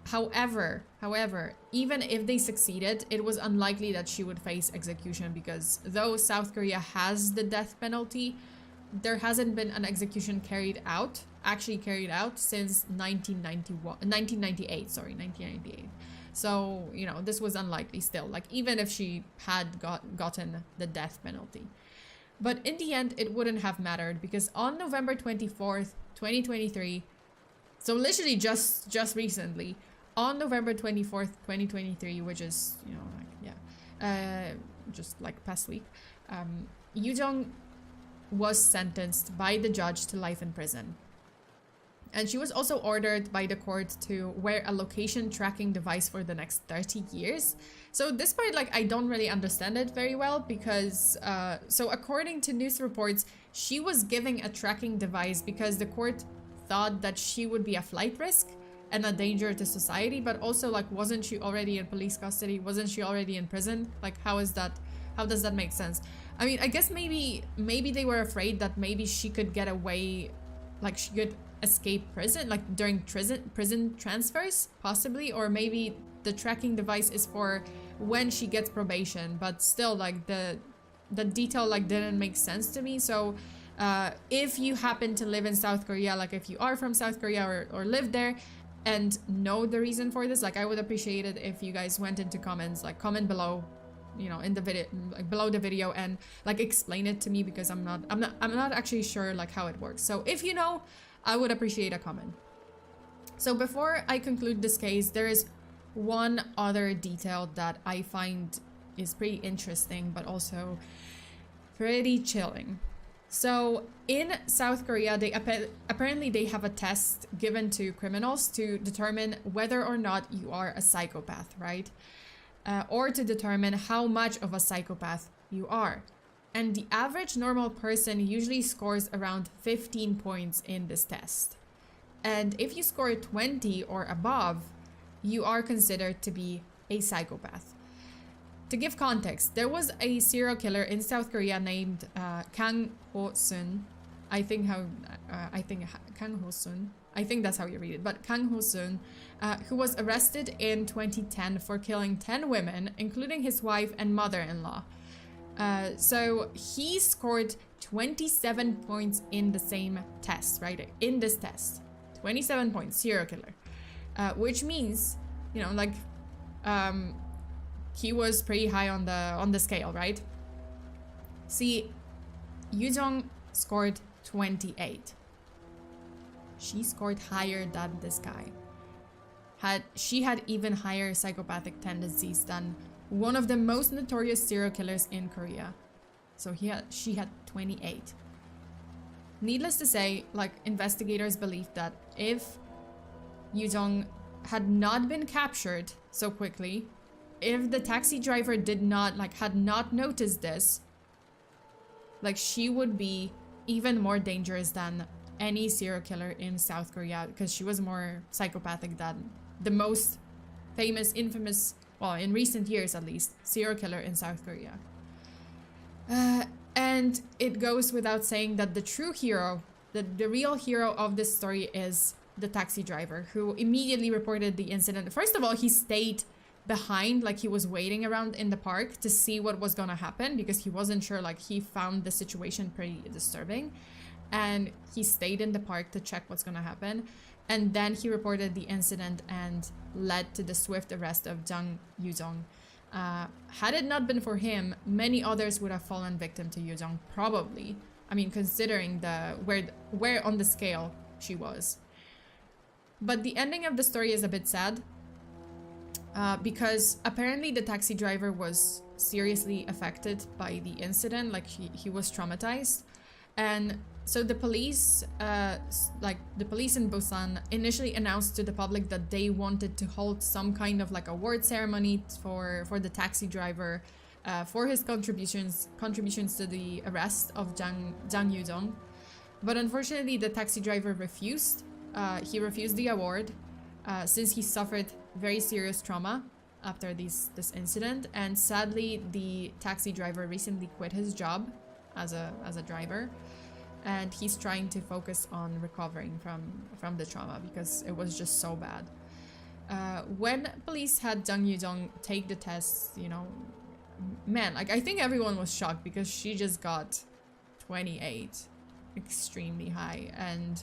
However, even if they succeeded, it was unlikely that she would face execution because though South Korea has the death penalty, there hasn't been an execution actually carried out since 1998, sorry, 1998. So, you know, this was unlikely still, like even if she had gotten the death penalty. But in the end, it wouldn't have mattered because on November 24th, 2023, so literally just recently, on November 24th, 2023, which is, you know, like, yeah, just like past week, yoo-jeong was sentenced by the judge to life in prison. And she was also ordered by the court to wear a location tracking device for the next 30 years. So this part, like, I don't really understand it very well because, so according to news reports, she was giving a tracking device because the court thought that she would be a flight risk and a danger to society, but also, like, wasn't she already in police custody? Wasn't she already in prison? Like, how does that make sense? I mean, I guess maybe they were afraid that maybe she could get away, like she could escape prison, like during prison transfers, possibly, or maybe the tracking device is for when she gets probation, but still, like, the detail, like, didn't make sense to me. So if you happen to live in South Korea, like if you are from South Korea or live there and know the reason for this, like, I would appreciate it if you guys went into comments, like comment below, you know, in the video, like below the video, and like explain it to me because I'm not actually sure like how it works. So if you know, I would appreciate a comment. So before I conclude this case, there is one other detail that I find is pretty interesting, but also pretty chilling. So in South Korea, they apparently they have a test given to criminals to determine whether or not you are a psychopath, right? Or to determine how much of a psychopath you are. And the average normal person usually scores around 15 points in this test. And if you score 20 or above, you are considered to be a psychopath. To give context, there was a serial killer in South Korea named Kang Ho-sun. I think Kang Ho-sun. I think that's how you read it, but Kang Ho-sun, who was arrested in 2010 for killing 10 women, including his wife and mother-in-law. So he scored 27 points in the same test, right? In this test, 27 points, serial killer, which means, you know, like, he was pretty high on the scale, right? See, yu-jeong scored 28. She scored higher than this guy. She had even higher psychopathic tendencies than one of the most notorious serial killers in Korea. So she had 28. Needless to say, like, investigators believe that if yoo-jeong had not been captured so quickly, if the taxi driver had not noticed this, like, she would be even more dangerous than any serial killer in South Korea, because she was more psychopathic than the most famous, infamous, well, in recent years at least, serial killer in South Korea. And it goes without saying that the true hero, the real hero of this story is the taxi driver, who immediately reported the incident. First of all, he stayed behind, like he was waiting around in the park to see what was gonna happen because he wasn't sure, like he found the situation pretty disturbing. And he stayed in the park to check what's gonna happen. And then he reported the incident and led to the swift arrest of yoo-jeong. Had it not been for him, many others would have fallen victim to yoo-jeong, probably. I mean, considering where on the scale she was. But the ending of the story is a bit sad. Because apparently the taxi driver was seriously affected by the incident, like he was traumatized. And so the police, the police in Busan initially announced to the public that they wanted to hold some kind of like award ceremony for the taxi driver for his contributions to the arrest of yoo-jeong. But unfortunately, the taxi driver refused. He refused the award since he suffered very serious trauma after this incident. And sadly, the taxi driver recently quit his job as a driver. And he's trying to focus on recovering from the trauma because it was just so bad. when police had yu-jeong take the tests, you know, man, like I think everyone was shocked because she just got 28, extremely high. And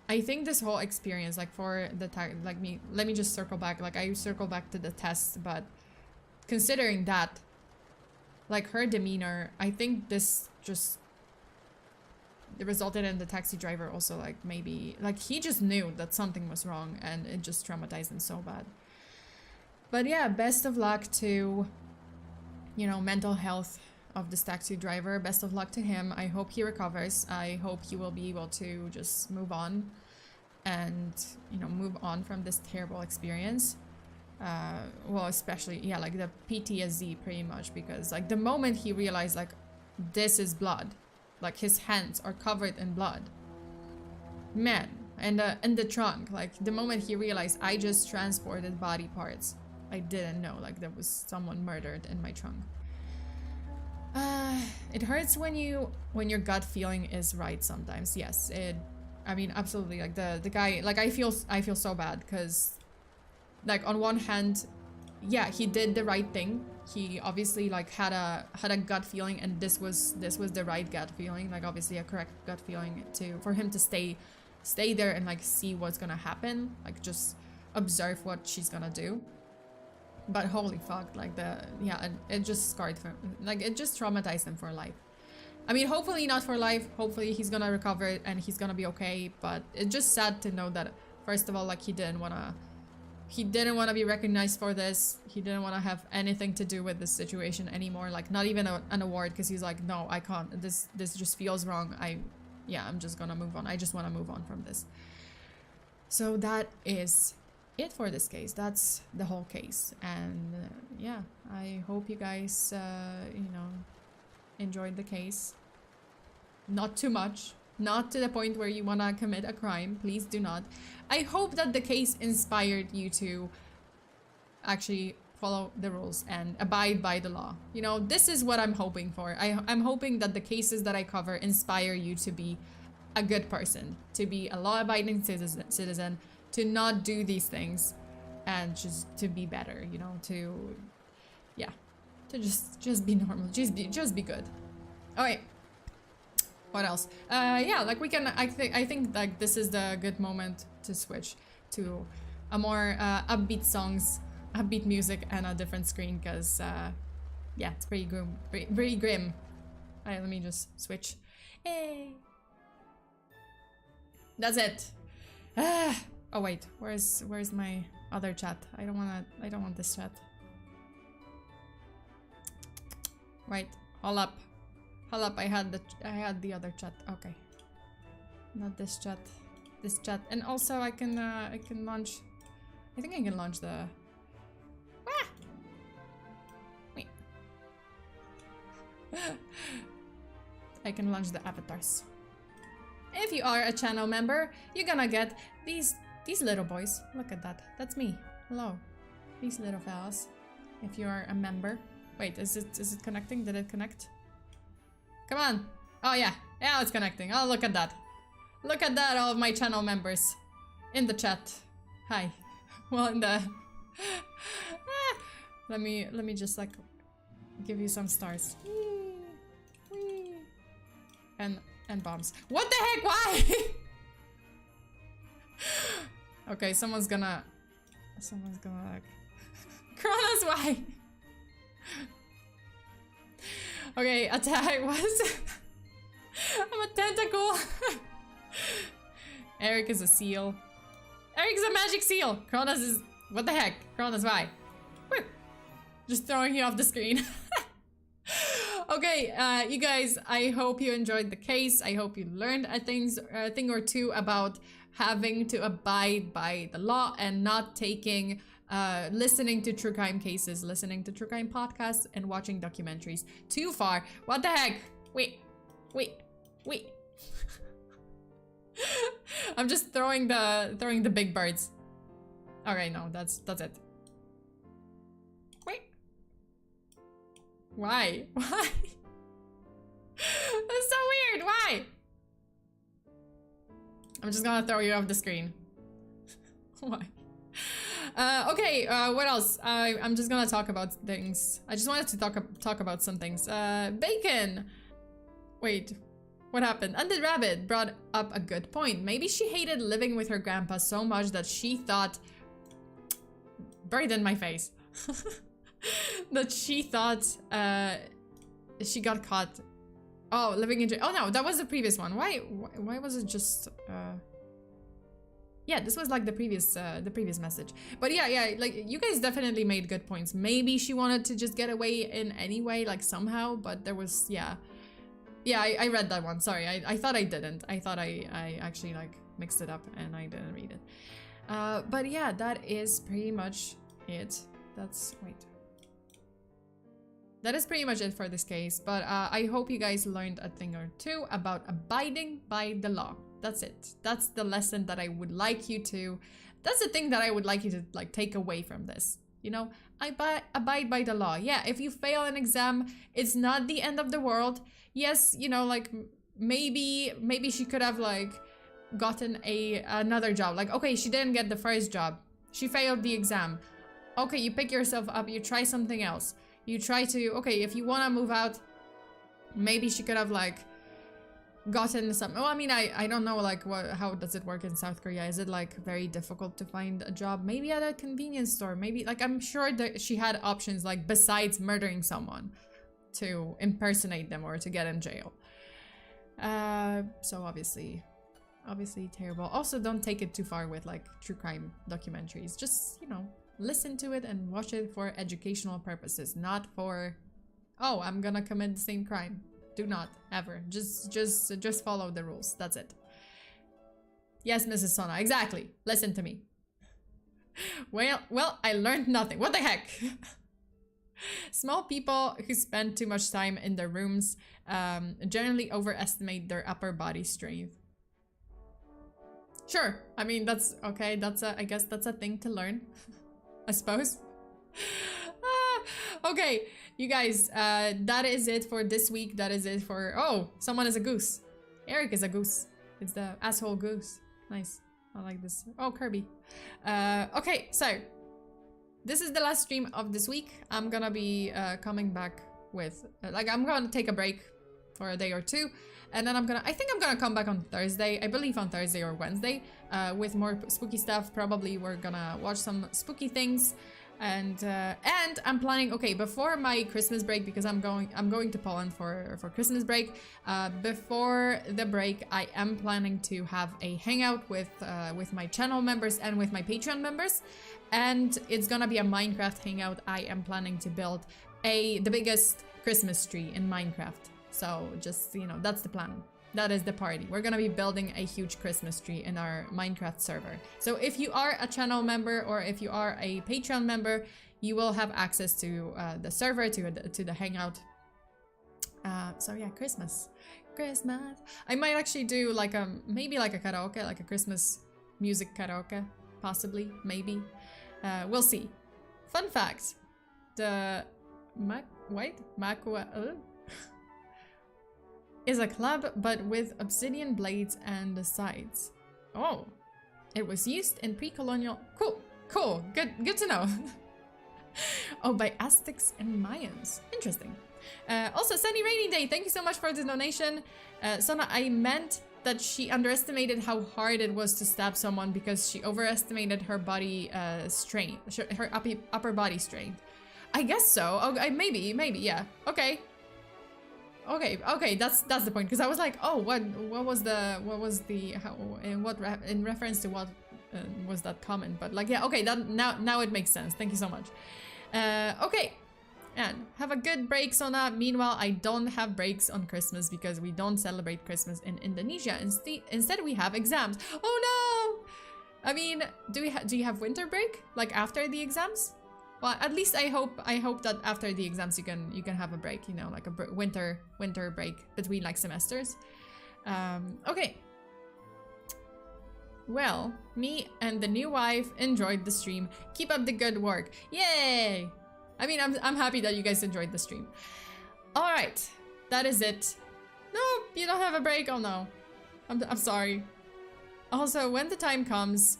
I think this whole experience, like for the like let me just circle back, like I circle back to the test, but considering that, like her demeanor, I think this just resulted in the taxi driver also like maybe like he just knew that something was wrong and it just traumatized him so bad. But yeah, best of luck to, you know, mental health of this taxi driver. Best of luck to him. I hope he recovers. I hope he will be able to just move on and, you know, move on from this terrible experience. Well, especially, yeah, like the PTSD pretty much, because like the moment he realized like this is blood, like his hands are covered in blood, man, and in the trunk, like the moment he realized I just transported body parts, I didn't know like there was someone murdered in my trunk. It hurts when your gut feeling is right sometimes. Yes, I mean, absolutely. Like the guy, like I feel so bad because, like, on one hand, yeah, he did the right thing. He obviously like had a gut feeling, and this was the right gut feeling. Like obviously a correct gut feeling for him to stay there and like see what's gonna happen. Like just observe what she's gonna do. But holy fuck, like it just scarred him, like it just traumatized him for life. I mean, hopefully not for life. Hopefully he's gonna recover and he's gonna be okay. But it's just sad to know that, first of all, like he didn't wanna be recognized for this. He didn't wanna have anything to do with this situation anymore. Like not even an award, because he's like, no, I can't. This just feels wrong. I'm just gonna move on. I just wanna move on from this. So that is it for this case. That's the whole case. And yeah, I hope you guys you know, enjoyed the case. Not too much, not to the point where you want to commit a crime. Please do not. I hope that the case inspired you to actually follow the rules and abide by the law. You know, this is what I'm hoping for. I'm hoping that the cases that I cover inspire you to be a good person, to be a law-abiding citizen, to not do these things, and just to be better, you know, to just be normal, just be good. Okay, what else? Yeah, like we can, I think like this is the good moment to switch to a more upbeat music and a different screen, because yeah, it's pretty grim, pretty grim. Alright, let me just switch. Hey, that's it. Oh wait, where's my other chat? I don't want this chat. Wait, hold up, I had the other chat. Okay, not this chat, this chat. And also I can launch, I think I can launch the wait. I can launch the avatars. If you are a channel member, you're gonna get these little boys. Look at that. That's me. Hello. These little fellas. If you are a member. Wait, is it connecting? Did it connect? Come on. Oh yeah. Yeah, it's connecting. Oh, look at that. Look at that, all of my channel members in the chat. Hi. Well, in the let me just like give you some stars. And bombs. What the heck? Why? Okay, someone's gonna like Kronos, why? Okay, attack was I'm a tentacle. Eric is a seal. Eric's a magic seal. Kronos is, what the heck? Kronos, why? Woo. Just throwing you off the screen. Okay, you guys, I hope you enjoyed the case. I hope you learned a thing or two about having to abide by the law and not taking, listening to true crime cases, listening to true crime podcasts, and watching documentaries too far. What the heck? Wait. I'm just throwing the big birds. Okay, no, that's it. Wait. Why? Why? That's so weird. Why? I'm just gonna throw you off the screen. Why? Okay, what else? I'm just gonna talk about things. I just wanted to talk about some things. Bacon! Wait, what happened? And the rabbit brought up a good point. Maybe she hated living with her grandpa so much that she thought... Buried in my face. That she thought she got caught. Oh, living in jail. Oh no, that was the previous one. Why was it just... Yeah, this was like the previous message. But yeah, like you guys definitely made good points. Maybe she wanted to just get away in any way, like somehow, but there was, yeah. Yeah, I read that one. Sorry, I thought I didn't. I thought I actually like mixed it up and I didn't read it. But yeah, that is pretty much it. That is pretty much it for this case, but I hope you guys learned a thing or two about abiding by the law. That's it. That's the lesson that I would like you to... That's the thing that I would like you to like take away from this. You know, abide by the law. Yeah, if you fail an exam, it's not the end of the world. Yes, you know, like maybe she could have like gotten another job. Like, okay, she didn't get the first job. She failed the exam. Okay, you pick yourself up, you try something else. You try to, okay, if you want to move out, maybe she could have like gotten some, well, I mean, I don't know, like, how does it work in South Korea? Is it like very difficult to find a job? Maybe at a convenience store, maybe, like, I'm sure that she had options, like, besides murdering someone to impersonate them or to get in jail. So obviously terrible. Also, don't take it too far with, like, true crime documentaries. Just, you know, listen to it and watch it for educational purposes, not for, oh, I'm gonna commit the same crime. Do not ever. Just follow the rules. That's it. Yes, Mrs. Sona. Exactly. Listen to me. Well, I learned nothing. What the heck? Small people who spend too much time in their rooms generally overestimate their upper body strength. Sure. I mean, that's okay. I guess that's a thing to learn. I suppose. Okay, you guys, that is it for this week. That is it for... Oh, someone is a goose. Eric is a goose. It's the asshole goose. Nice. I like this. Oh, Kirby. Okay, so this is the last stream of this week. I'm gonna be coming back with... like, I'm gonna take a break for a day or two. And then I think I'm gonna come back on Thursday. I believe on Thursday or Wednesday with more spooky stuff. Probably we're gonna watch some spooky things. And I'm planning, okay, before my Christmas break, because I'm going to Poland for Christmas break. Before the break, I am planning to have a hangout with my channel members and with my Patreon members, and it's gonna be a Minecraft hangout. I am planning to build the biggest Christmas tree in Minecraft. So just, you know, that's the plan. That is the party. We're gonna be building a huge Christmas tree in our Minecraft server. So if you are a channel member or if you are a Patreon member, you will have access to the server, to the hangout. So yeah, Christmas. I might actually do like maybe like a karaoke, like a Christmas music karaoke, possibly, maybe. We'll see. Fun fact: the Makua is a club, but with obsidian blades and the sides. Oh, it was used in pre-colonial... Cool, good to know. Oh, by Aztecs and Mayans. Interesting. Also, Sunny Rainy Day, thank you so much for the donation. Sona, I meant that she underestimated how hard it was to stab someone because she overestimated her body strength, her upper body strength. I guess so. Oh, maybe, yeah. Okay, that's the point, because I was like, oh, what was in reference to what was that comment? But like, yeah, okay, that now it makes sense. Thank you so much. Okay, and have a good break, Sona. Meanwhile, I don't have breaks on Christmas because we don't celebrate Christmas in Indonesia. Instead, we have exams. Oh no! I mean, do you have winter break, like after the exams? Well, at least I hope that after the exams you can have a break, you know, like a winter break between like semesters. Okay. Well, me and the new wife enjoyed the stream. Keep up the good work. Yay! I mean, I'm happy that you guys enjoyed the stream. All right, that is it. No, you don't have a break. Oh no, I'm sorry. Also, when the time comes,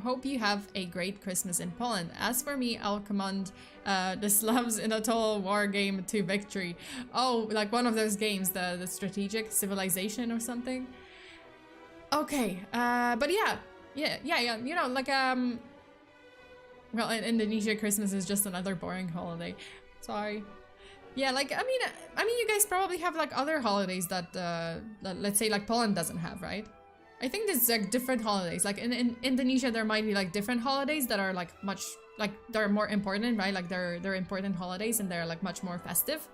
Hope you have a great Christmas in Poland. As for me, I'll command the Slavs in a total war game to victory. Oh, like one of those games, the strategic civilization or something. Okay, but yeah, you know, like, well, in Indonesia, Christmas is just another boring holiday. Sorry. Yeah, like, I mean, you guys probably have like other holidays that, let's say like Poland doesn't have, right? I think there's like different holidays. Like in Indonesia, there might be like different holidays that are like much, like they're more important, right? Like they're important holidays and they're like much more festive.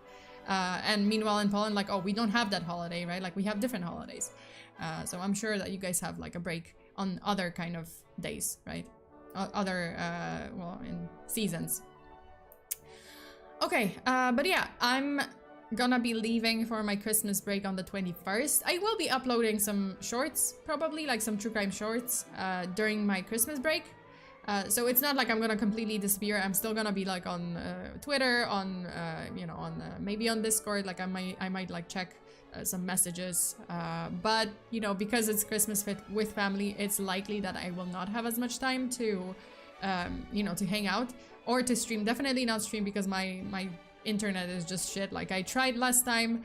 And meanwhile in Poland, like, oh, we don't have that holiday, right? Like we have different holidays. So I'm sure that you guys have like a break on other kind of days, right? Other, well, in seasons. Okay, but yeah, I'm gonna be leaving for my Christmas break on the 21st. I will be uploading some shorts, probably like some true crime shorts during my Christmas break. So it's not like I'm gonna completely disappear. I'm still gonna be like on Twitter, on you know, on maybe on Discord. Like I might like check some messages. But you know, because it's Christmas with family, it's likely that I will not have as much time to you know, to hang out or to stream. Definitely not stream because my internet is just shit. Like I tried last time,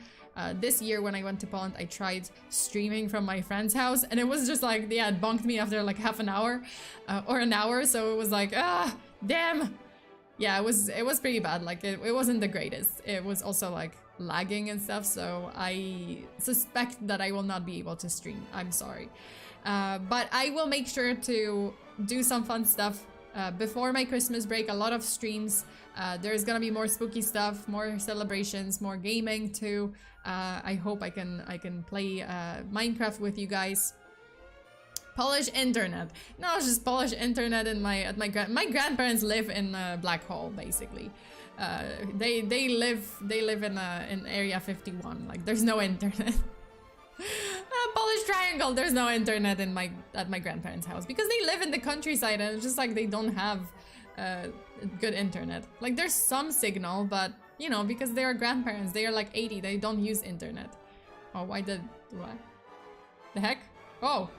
this year when I went to Poland, I tried streaming from my friend's house and it was just like, yeah, it bonked me after like half an hour or an hour. So it was like, ah, damn. Yeah, it was pretty bad. Like it wasn't the greatest. It was also like lagging and stuff. So I suspect that I will not be able to stream. I'm sorry. But I will make sure to do some fun stuff before my Christmas break. A lot of streams. There's gonna be more spooky stuff, more celebrations, more gaming too. I hope I can play Minecraft with you guys. Polish internet. No, it's just Polish internet in my grandparents live in a black hole basically. They live in area 51. Like there's no internet. Polish triangle. There's no internet in at my grandparents' house because they live in the countryside and it's just like they don't have good internet. Like there's some signal, but you know, because they are grandparents, they are like 80, they don't use internet. Oh, what? The heck? Oh.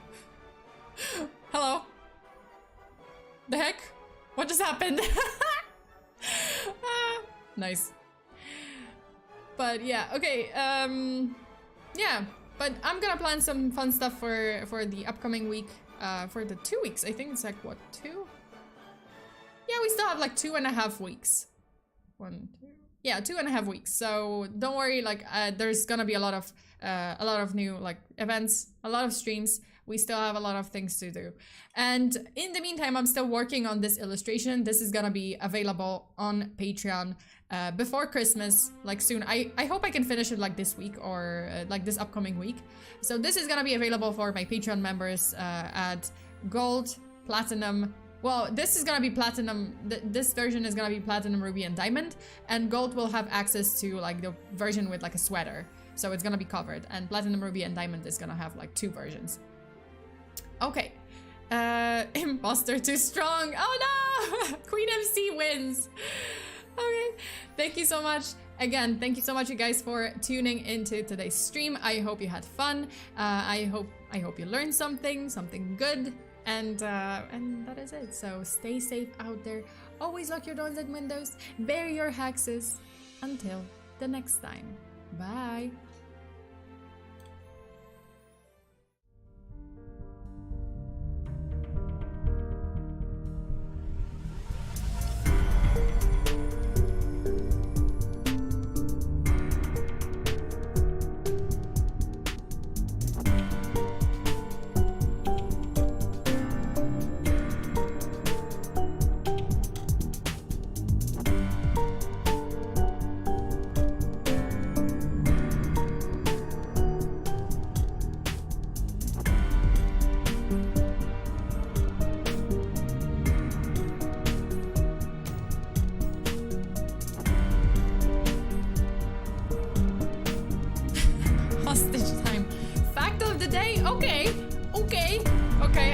Hello. The heck? What just happened? Nice. But yeah, okay, yeah, but I'm gonna plan some fun stuff for the upcoming week, for the 2 weeks. I think it's like, what, 2? Yeah, we still have like 2.5 weeks. 1, 2. Yeah, 2.5 weeks. So don't worry, like there's gonna be a lot of new like events, a lot of streams. We still have a lot of things to do. And in the meantime, I'm still working on this illustration. This is gonna be available on Patreon before Christmas, like soon. I hope I can finish it like this week or like this upcoming week. So this is gonna be available for my Patreon members at Gold, Platinum. Well, this is gonna be Platinum. This version is gonna be Platinum, Ruby, and Diamond. And Gold will have access to like the version with like a sweater. So it's gonna be covered. And Platinum, Ruby, and Diamond is gonna have like 2 versions. Okay. Imposter too strong. Oh no! Queen MC wins. Okay. Thank you so much. Again, thank you so much, you guys, for tuning into today's stream. I hope you had fun. I hope you learned something good. And that is it. So stay safe out there. Always lock your doors and windows. Bury your hexes. Until the next time. Bye. Hostage time. Fact of the day? Okay.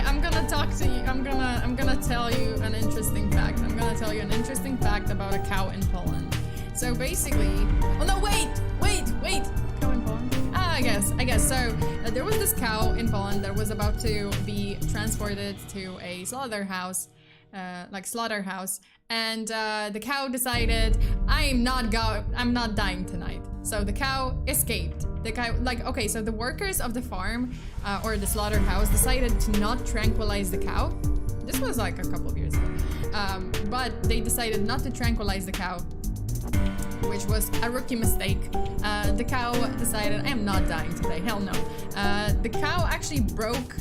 I'm gonna tell you an interesting fact. I'm gonna tell you an interesting fact about a cow in Poland. So basically, oh no, wait. Cow in Poland? I guess. So there was this cow in Poland that was about to be transported to a slaughterhouse, and the cow decided, I'm not dying tonight. So the cow escaped. The cow, okay, so the workers of the farm or the slaughterhouse decided to not tranquilize the cow. This was like a couple of years ago, but they decided not to tranquilize the cow, which was a rookie mistake. The cow decided, I am not dying today, hell no. The cow actually broke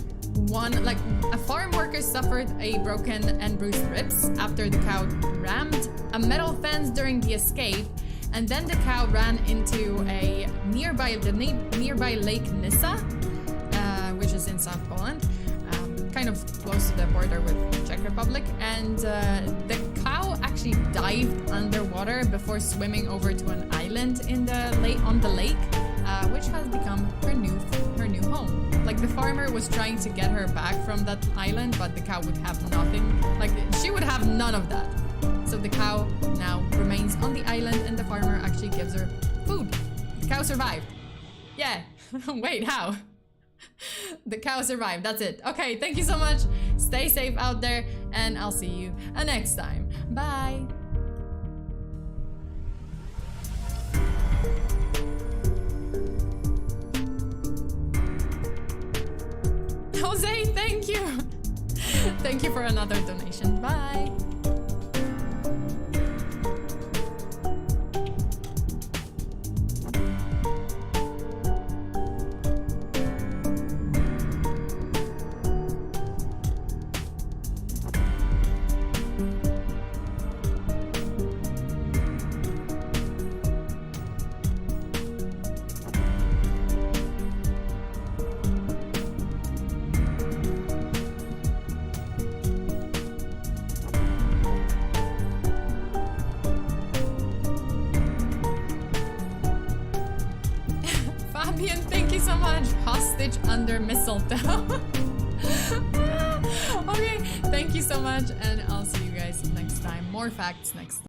a farm worker suffered a broken and bruised ribs after the cow rammed a metal fence during the escape, and then the cow ran into a nearby Lake Nysa, which is in South Poland, kind of close to the border with Czech Republic, and the cow actually dived underwater before swimming over to an island on the lake, which has become her new home. Like, the farmer was trying to get her back from that island, but the cow would have nothing. Like, she would have none of that. So the cow now remains on the island, and the farmer actually gives her food. The cow survived. Yeah. Wait, how? The cow survived. That's it. Okay, thank you so much. Stay safe out there, and I'll see you next time. Bye. Jose, thank you. Thank you for another donation. Bye. Fabian, thank you so much. Hostage under mistletoe. Okay, thank you so much, and I'll see you guys next time. More facts next time.